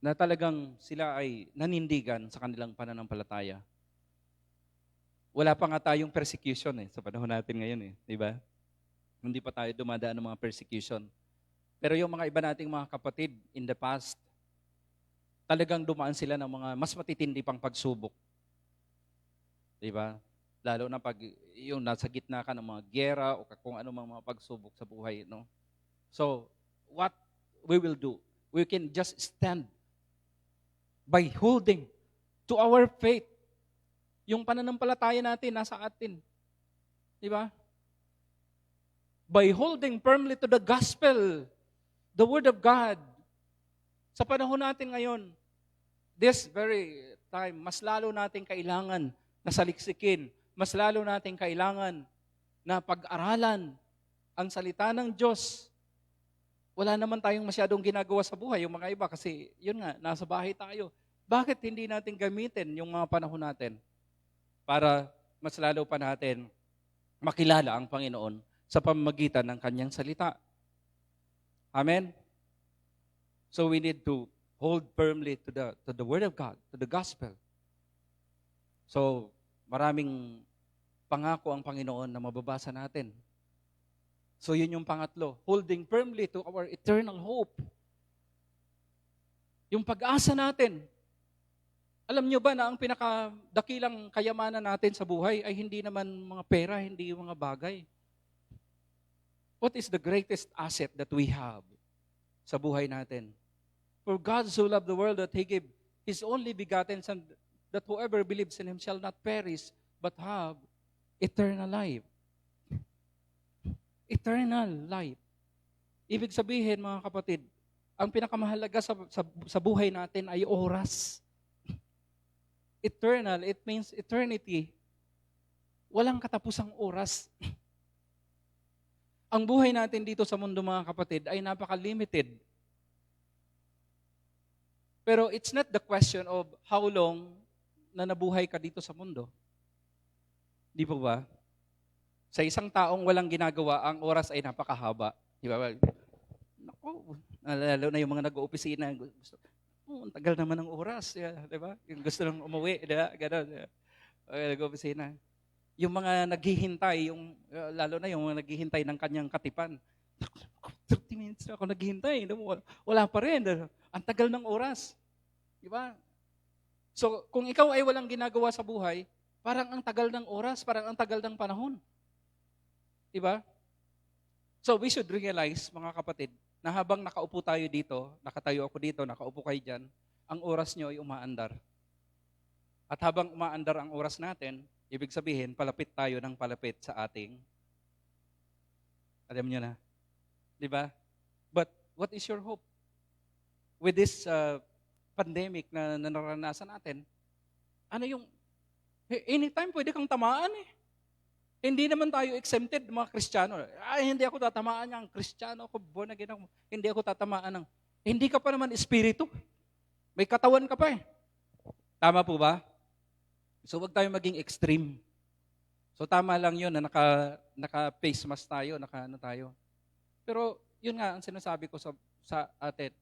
na talagang sila ay nanindigan sa kanilang pananampalataya. Wala pa nga tayong persecution sa panahon natin ngayon di ba? Hindi pa tayo dumadaan ng mga persecution. Pero yung mga iba nating mga kapatid in the past, talagang dumaan sila ng mga mas matitindi pang pagsubok. Di ba? Lalo na pag yung nasa gitna ka ng mga giyera o kung ano mga pagsubok sa buhay, no? So, what we will do, we can just stand by holding to our faith. Yung pananampalataya natin nasa atin. Di ba? By holding firmly to the gospel, the word of God. Sa panahon natin ngayon, this very time, mas lalo natin kailangan na saliksikin, mas lalo natin kailangan na pag-aralan ang salita ng Diyos. Wala naman tayong masyadong ginagawa sa buhay, yung mga iba, kasi yun nga, nasa bahay tayo. Bakit hindi natin gamitin yung mga panahon natin para mas lalo pa natin makilala ang Panginoon sa pamamagitan ng Kanyang salita? Amen? So we need to hold firmly to the Word of God, to the Gospel. So, maraming pangako ang Panginoon na mababasa natin. So yun yung pangatlo, holding firmly to our eternal hope. Yung pag-asa natin. Alam nyo ba na ang pinakadakilang kayamanan natin sa buhay ay hindi naman mga pera, hindi yung mga bagay. What is the greatest asset that we have sa buhay natin? For God so loved the world that He gave His only begotten Son, that whoever believes in Him shall not perish, but have eternal life. Eternal life. Ibig sabihin, mga kapatid, ang pinakamahalaga sa buhay natin ay oras. eternal, it means eternity. Walang katapusang oras. Ang buhay natin dito sa mundo, mga kapatid, ay napaka-limited. Pero it's not the question of how long na nabuhay ka dito sa mundo. Di po ba? Sa isang taong walang ginagawa, ang oras ay napakahaba. Di ba? Naku, lalo na yung mga nag-oopisina. Ang tagal naman ng oras. Di ba? Yung gusto nang umuwi. Di ba? Ganon. Nag-oopisina. Yung mga naghihintay, lalo na yung mga naghihintay ng kanyang katipan. 30 minutes na ako naghihintay. Wala pa rin. Ang tagal ng oras. Di ba? So, kung ikaw ay walang ginagawa sa buhay, parang ang tagal ng oras, parang ang tagal ng panahon. Di ba? So, we should realize, mga kapatid, na habang nakaupo tayo dito, nakatayo ako dito, nakaupo kayo dyan, ang oras nyo ay umaandar. At habang umaandar ang oras natin, ibig sabihin, palapit tayo ng palapit sa ating, alam nyo na, di ba? But what is your hope? With this pandemic na naranasan natin, ano yung, anytime pwede kang tamaan eh. Hindi naman tayo exempted, mga Kristiyano. Hindi ako tatamaan ng Kristiyano ako, born again ako. Hindi ako tatamaan ng, hindi ka pa naman espiritu. May katawan ka pa eh. Tama po ba? So wag tayo maging extreme. So tama lang yun na naka-face mask tayo, naka-ano tayo. Pero yun nga ang sinasabi ko sa atin.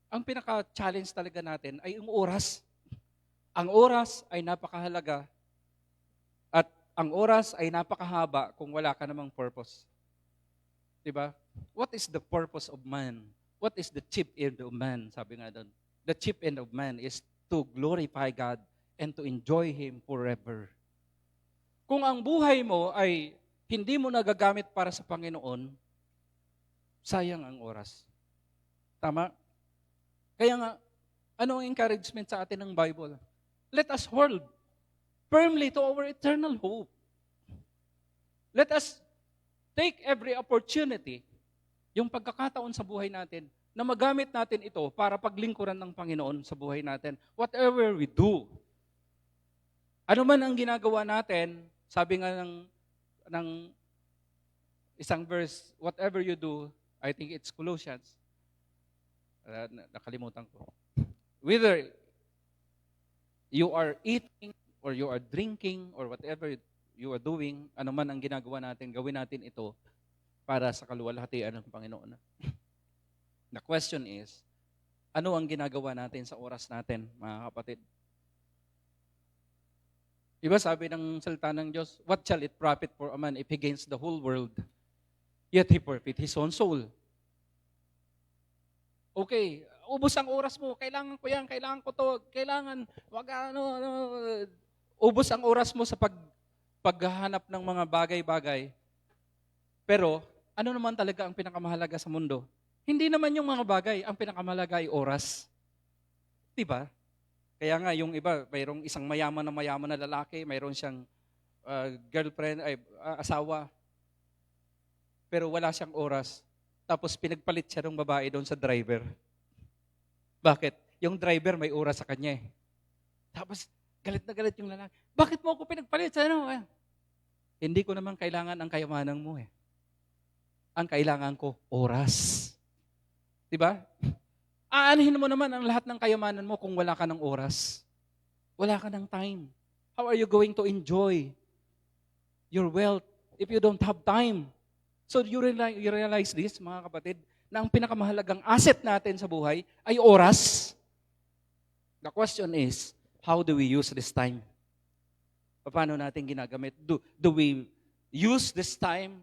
Ang pinaka-challenge talaga natin ay yung oras. Ang oras ay napakahalaga at ang oras ay napakahaba kung wala ka namang purpose. Diba? What is the purpose of man? What is the chief end of man? Sabi nga doon. The chief end of man is to glorify God and to enjoy Him forever. Kung ang buhay mo ay hindi mo nagagamit para sa Panginoon, sayang ang oras. Tama? Kaya nga, ano ang encouragement sa atin ng Bible? Let us hold firmly to our eternal hope. Let us take every opportunity, yung pagkakataon sa buhay natin, na magamit natin ito para paglingkuran ng Panginoon sa buhay natin. Whatever we do, ano man ang ginagawa natin, sabi nga ng isang verse, whatever you do, I think it's Colossians. Nakalimutan ko. Whether you are eating or you are drinking or whatever you are doing, ano man ang ginagawa natin, gawin natin ito para sa kaluwalhatian ng Panginoon. The question is, ano ang ginagawa natin sa oras natin, mga kapatid? Diba sabi ng salita ng Diyos, what shall it profit for a man if he gains the whole world, yet he forfeit his own soul? Okay, ubos ang oras mo, kailangan ko yan, kailangan ko to, kailangan, ubos ang oras mo sa paghahanap ng mga bagay-bagay. Pero, ano naman talaga ang pinakamahalaga sa mundo? Hindi naman yung mga bagay, ang pinakamahalaga ay oras. Diba? Kaya nga, yung iba, mayroong isang mayaman na lalaki, mayroon siyang girlfriend, asawa, pero wala siyang oras. Tapos pinagpalit siya ng babae doon sa driver. Bakit? Yung driver may oras sa kanya eh. Tapos galit na galit yung lalaki. Bakit mo ako pinagpalit sa ano? Hindi ko naman kailangan ang kayamanan mo eh. Ang kailangan ko, oras. Diba? Aanhin mo naman ang lahat ng kayamanan mo kung wala ka ng oras. Wala ka ng time. How are you going to enjoy your wealth if you don't have time? So you realize this, mga kapatid, na ang pinakamahalagang asset natin sa buhay ay oras. The question is, how do we use this time? Paano natin ginagamit? Do we use this time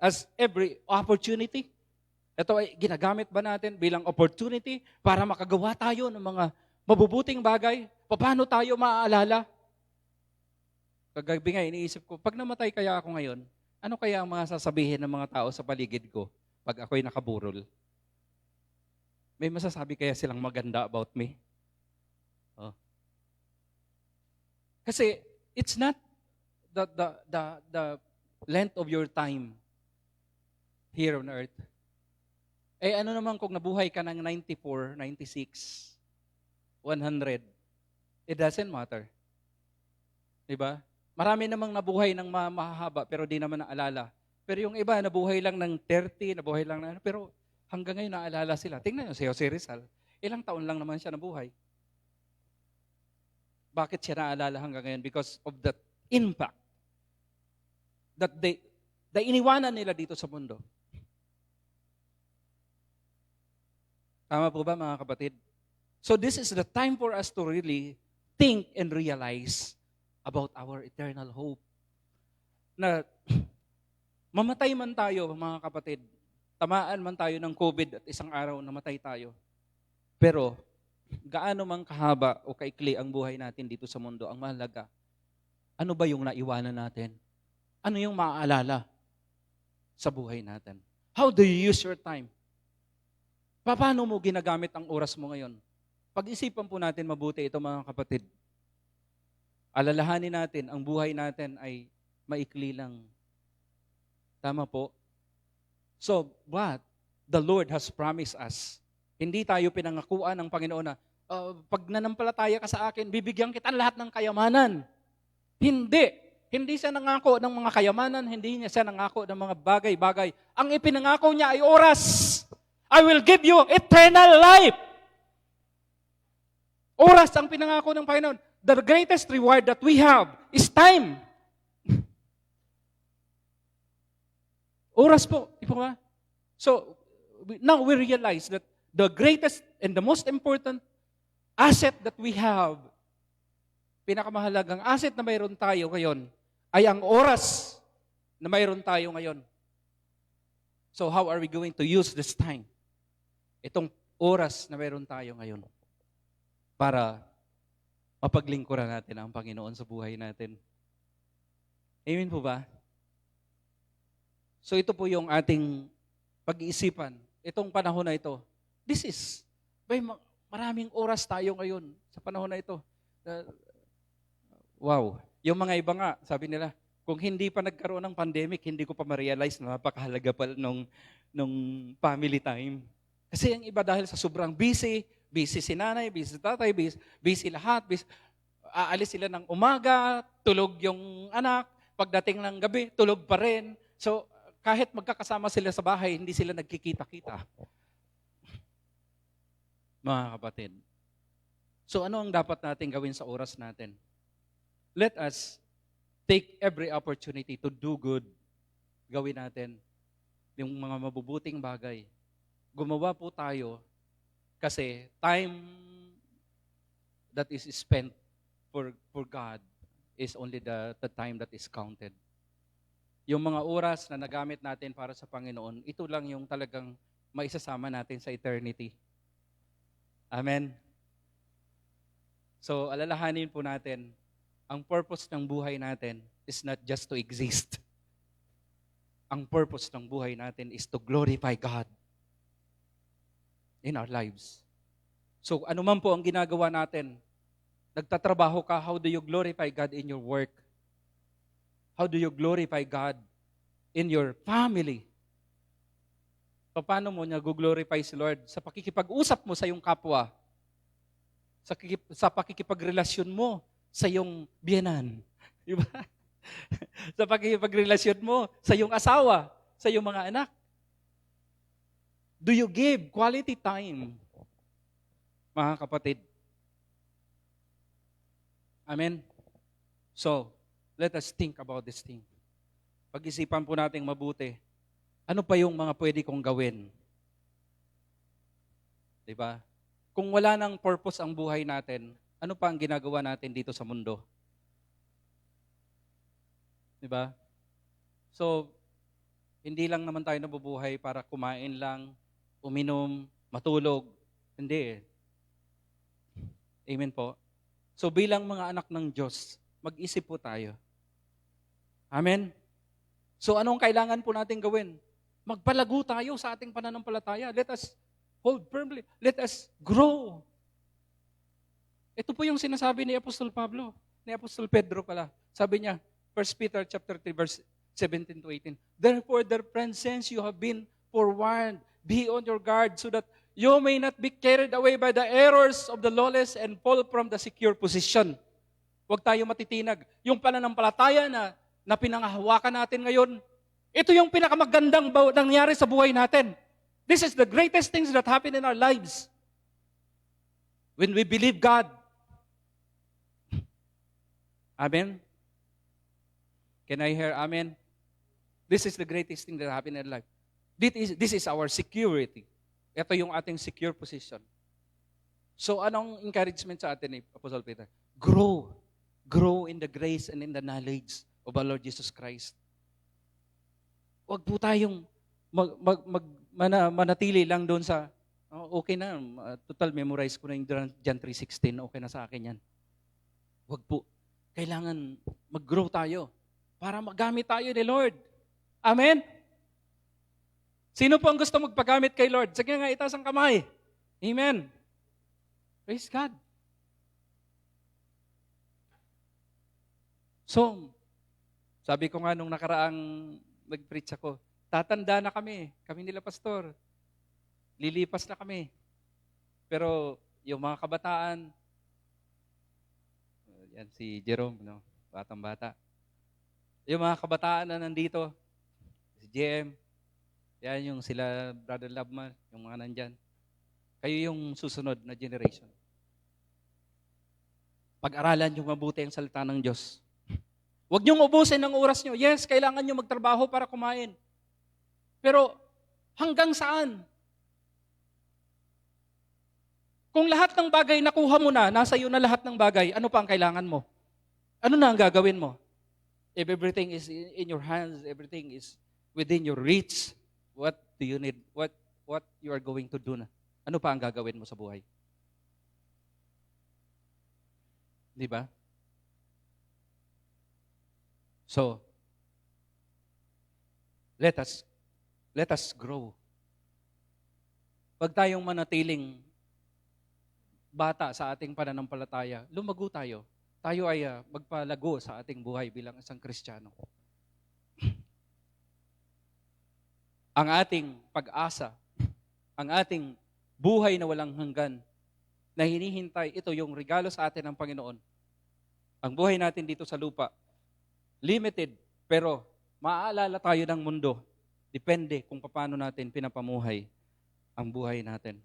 as every opportunity? Ito ay ginagamit ba natin bilang opportunity para makagawa tayo ng mga mabubuting bagay? Paano tayo maaalala? Kagabi nga, iniisip ko, pag namatay kaya ako ngayon, ano kaya ang mga sasabihin ng mga tao sa paligid ko pag ako'y nakaburol? May masasabi kaya silang maganda about me? Oh. Kasi it's not the length of your time here on earth. Eh ano naman kung nabuhay ka ng 94, 96, 100, it doesn't matter. Di ba? Marami namang nabuhay ng mahahaba pero di naman naalala. Pero yung iba, nabuhay lang ng 30, nabuhay lang na, pero hanggang ngayon naalala sila. Tingnan nyo si Jose Rizal. Ilang taon lang naman siya nabuhay. Bakit siya naalala hanggang ngayon? Because of that impact that iniwanan nila dito sa mundo. Tama po ba mga kapatid? So this is the time for us to really think and realize about our eternal hope. Na mamatay man tayo mga kapatid, tamaan man tayo ng COVID at isang araw namatay tayo. Pero gaano mang kahaba o kaikli ang buhay natin dito sa mundo, ang mahalaga, ano ba yung naiwanan natin? Ano yung maaalala sa buhay natin? How do you use your time? Paano mo ginagamit ang oras mo ngayon? Pag-isipan po natin mabuti ito mga kapatid. Alalahanin natin, ang buhay natin ay maikli lang. Tama po? So, what the Lord has promised us, hindi tayo pinangakuan ng Panginoon na, pag nanampalataya ka sa akin, bibigyan kita lahat ng kayamanan. Hindi. Hindi siya nangako ng mga kayamanan, hindi siya nangako ng mga bagay-bagay. Ang ipinangako niya ay oras. I will give you eternal life. Oras ang pinangako ng Panginoon. The greatest reward that we have is time. Oras po. Di po ba? So, now we realize that the greatest and the most important asset that we have, pinakamahalagang asset na mayroon tayo ngayon, ay ang oras na mayroon tayo ngayon. So how are we going to use this time? Itong oras na mayroon tayo ngayon para mapaglingkuran natin ang Panginoon sa buhay natin. Amen po ba? So ito po yung ating pag-iisipan. Itong panahon na ito. This is, maraming oras tayo ngayon sa panahon na ito. Wow. Yung mga iba nga, sabi nila, kung hindi pa nagkaroon ng pandemic, hindi ko pa ma-realize na napakahalaga pa nung family time. Kasi yung iba dahil sa sobrang busy si nanay, busy si tatay, busy lahat, aalis sila ng umaga, tulog yung anak, pagdating ng gabi, tulog pa rin. So, kahit magkakasama sila sa bahay, hindi sila nagkikita-kita. Mga kapatid. So, ano ang dapat natin gawin sa oras natin? Let us take every opportunity to do good. Gawin natin yung mga mabubuting bagay. Gumawa po tayo kasi time that is spent for God is only the time that is counted. Yung mga oras na nagamit natin para sa Panginoon, ito lang yung talagang maisasama natin sa eternity. Amen? So, alalahanin po natin, ang purpose ng buhay natin is not just to exist. Ang purpose ng buhay natin is to glorify God in our lives. So, ano man po ang ginagawa natin, nagtatrabaho ka, how do you glorify God in your work? How do you glorify God in your family? Paano mo niya glorify si Lord? Sa pakikipag-usap mo sa iyong kapwa, sa pakikipagrelasyon mo sa iyong biyenan. Diba? Sa pakikipagrelasyon mo sa iyong asawa, sa iyong mga anak. Do you give quality time, mga kapatid? Amen? So, let us think about this thing. Pag-isipan po natin mabuti, ano pa yung mga pwede kong gawin? Diba? Kung wala nang purpose ang buhay natin, ano pa ang ginagawa natin dito sa mundo? Diba? So, hindi lang naman tayo nabubuhay para kumain lang, uminom, matulog. Hindi eh. Amen po. So bilang mga anak ng Diyos, mag-isip po tayo. Amen? So anong kailangan po natin gawin? Magpalago tayo sa ating pananampalataya. Let us hold firmly. Let us grow. Ito po yung sinasabi ni Apostol Pablo, ni Apostol Pedro pala. Sabi niya, 1 Peter chapter 3, verse 17 to 18. Therefore, dear friends, since you have been forewarned, be on your guard so that you may not be carried away by the errors of the lawless and fall from the secure position. Huwag tayo matitinag. Yung pananampalataya na pinangahawakan natin ngayon, ito yung pinakamagandang nangyari sa buhay natin. This is the greatest things that happen in our lives. When we believe God. Amen? Can I hear amen? This is the greatest thing that happen in our life. This is our security. Ito yung ating secure position. So anong encouragement sa atin ni Apostle Peter? Grow. Grow in the grace and in the knowledge of our Lord Jesus Christ. Huwag po tayong manatili lang doon sa, okay na, total memorize ko na yung John 3:16, okay na sa akin yan. Huwag po. Kailangan mag-grow tayo para magamit tayo ni Lord. Amen? Sino po ang gusto magpagamit kay Lord? Sige nga, itaas ang kamay. Amen. Praise God. So, sabi ko nga nung nakaraang nag-preach ako, tatanda na kami nila pastor. Lilipas na kami. Pero yung mga kabataan, yan si Jerome, no? Batang-bata. Yung mga kabataan na nandito, si JM, yan yung sila Brother Labman, yung mga nandyan. Kayo yung susunod na generation. Pag-aralan yung mabuti ang salita ng Diyos. Huwag niyong ubusin ang oras niyo. Yes, kailangan niyo magtrabaho para kumain. Pero hanggang saan? Kung lahat ng bagay nakuha mo na, nasa iyo na lahat ng bagay, ano pa ang kailangan mo? Ano na ang gagawin mo? If everything is in your hands, everything is within your reach, what do you need? What you are going to do na? Ano pa ang gagawin mo sa buhay? Di ba? So, let us grow. Huwag tayong manatiling bata sa ating pananampalataya. Lumago tayo. Tayo ay magpalago sa ating buhay bilang isang Kristiyano. Ang ating pag-asa, ang ating buhay na walang hanggan, na hinihintay, ito yung regalo sa atin ng Panginoon. Ang buhay natin dito sa lupa, limited, pero maaalala tayo ng mundo. Depende kung paano natin pinapamuhay ang buhay natin.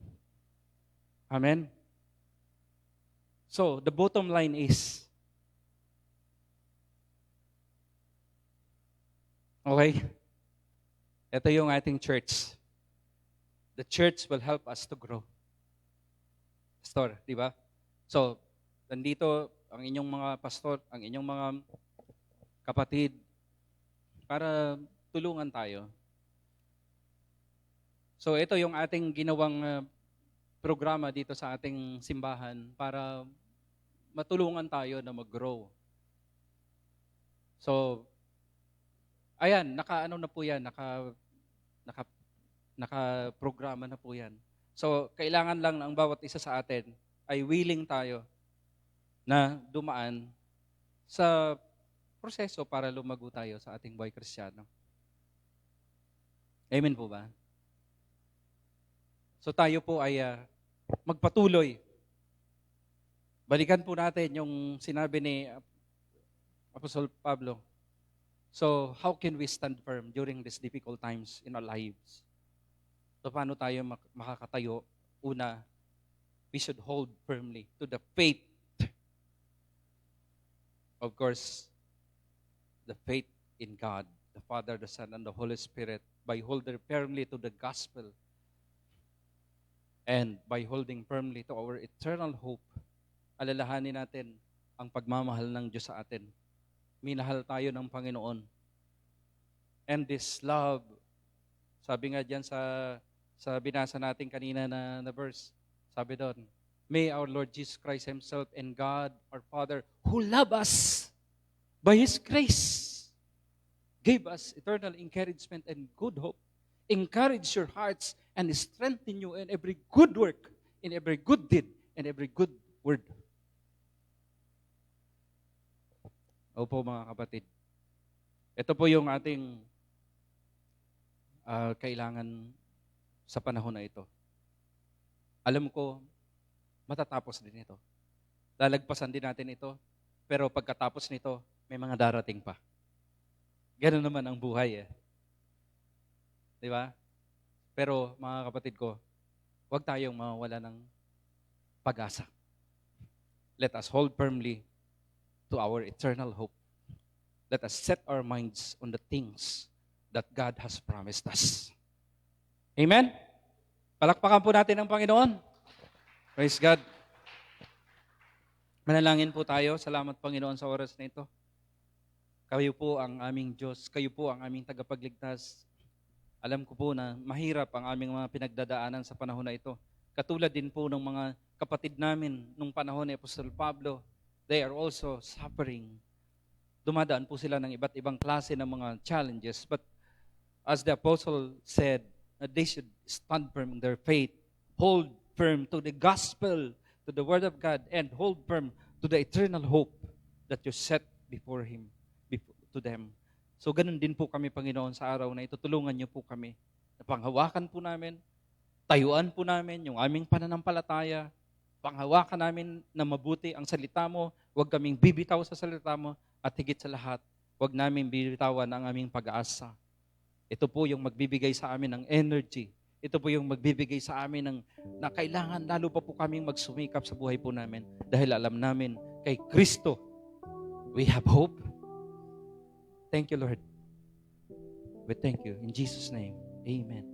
Amen? So, the bottom line is, okay, ito yung ating church. The church will help us to grow. Pastor, di ba? So, nandito ang inyong mga pastor, ang inyong mga kapatid, para tulungan tayo. So ito yung ating ginawang programa dito sa ating simbahan para matulungan tayo na mag-grow. So, ayan, naka-ano na po yan, naka-programa na po yan. So, kailangan lang ang bawat isa sa atin ay willing tayo na dumaan sa proseso para lumago tayo sa ating buhay Kristiyano. Amen po ba? So tayo po ay magpatuloy. Balikan po natin yung sinabi ni Apostle Pablo. So how can we stand firm during these difficult times in our lives? So paano tayo makakatayo? Una, we should hold firmly to the faith. Of course, the faith in God, the Father, the Son, and the Holy Spirit, by holding firmly to the gospel and by holding firmly to our eternal hope, alalahanin natin ang pagmamahal ng Diyos sa atin. Minahal tayo ng Panginoon. And this love, sabi nga dyan sa binasa natin kanina na verse, sabi doon, may our Lord Jesus Christ Himself and God, our Father, who love us by His grace, gave us eternal encouragement and good hope. Encourage your hearts and strengthen you in every good work, in every good deed, and every good word. Opo mga kapatid. Ito po yung ating kailangan sa panahon na ito. Alam ko, matatapos din ito. Lalagpasan din natin ito. Pero pagkatapos nito, may mga darating pa. Ganun naman ang buhay eh. Di ba? Pero mga kapatid ko, huwag tayong mawala ng pag-asa. Let us hold firmly to our eternal hope. Let us set our minds on the things that God has promised us. Amen? Palakpakan po natin ang Panginoon. Praise God. Manalangin po tayo. Salamat Panginoon sa oras na ito. Kayo po ang aming Diyos. Kayo po ang aming tagapagligtas. Alam ko po na mahirap ang aming mga pinagdadaanan sa panahon na ito. Katulad din po ng mga kapatid namin nung panahon ni Apostol Pablo, they are also suffering. Dumadaan po sila ng iba't ibang klase ng mga challenges. But as the apostle said, they should stand firm in their faith, hold firm to the gospel, to the word of God, and hold firm to the eternal hope that you set before Him, to them. So ganun din po kami, Panginoon, sa araw na ito. Tulungan niyo po kami. Panghawakan po namin, tayuan po namin yung aming pananampalataya, panghawakan namin na mabuti ang salita mo, huwag kaming bibitaw sa salita mo, at higit sa lahat, huwag namin bibitawan ang aming pag-asa. Ito po yung magbibigay sa amin ng energy. Ito po yung magbibigay sa amin ng na kailangan lalo pa po kaming magsumikap sa buhay po namin dahil alam namin kay Kristo, we have hope. Thank you, Lord. We thank you. In Jesus' name, amen.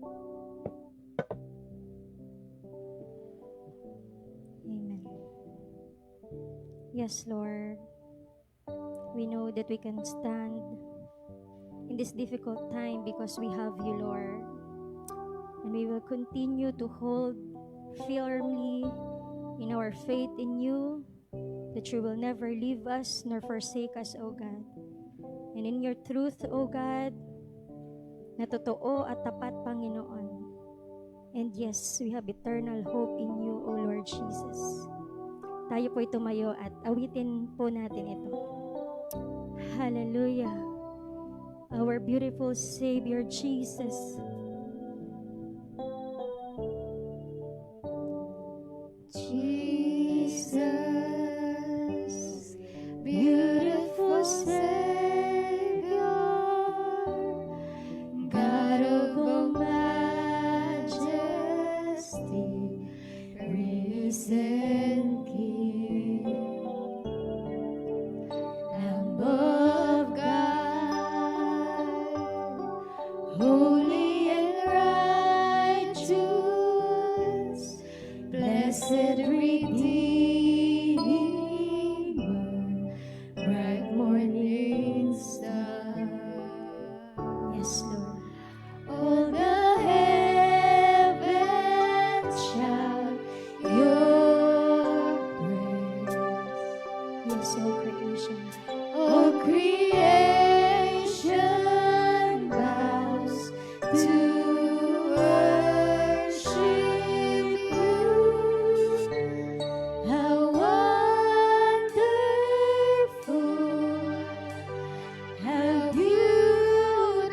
Amen. Yes, Lord. We know that we can stand in this difficult time because we have you, Lord. And we will continue to hold firmly in our faith in you, that you will never leave us nor forsake us, O God. And in your truth, O God, na totoo at tapat, Panginoon. And yes, we have eternal hope in you, O Lord Jesus. Tayo po'y tumayo at awitin po natin ito. Hallelujah. Our beautiful Savior Jesus. Jesus, beautiful Savior, God of all majesty, risen King, Lamb of God, holy and righteous, blessed Redeemer, bright morning star. Yes, Lord. All the heavens shout your praise. Yes, O creation. All creation bows to worship you. How wonderful, how beautiful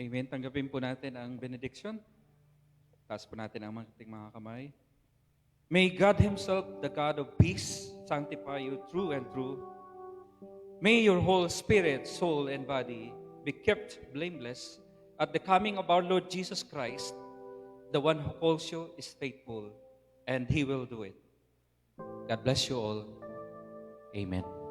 Amen. Tanggapin po natin ang benediction. Taas po natin ang ating mga kamay. May God Himself, the God of peace, sanctify you true and true. May your whole spirit, soul, and body be kept blameless at the coming of our Lord Jesus Christ. The one who calls you is faithful, and He will do it. God bless you all. Amen.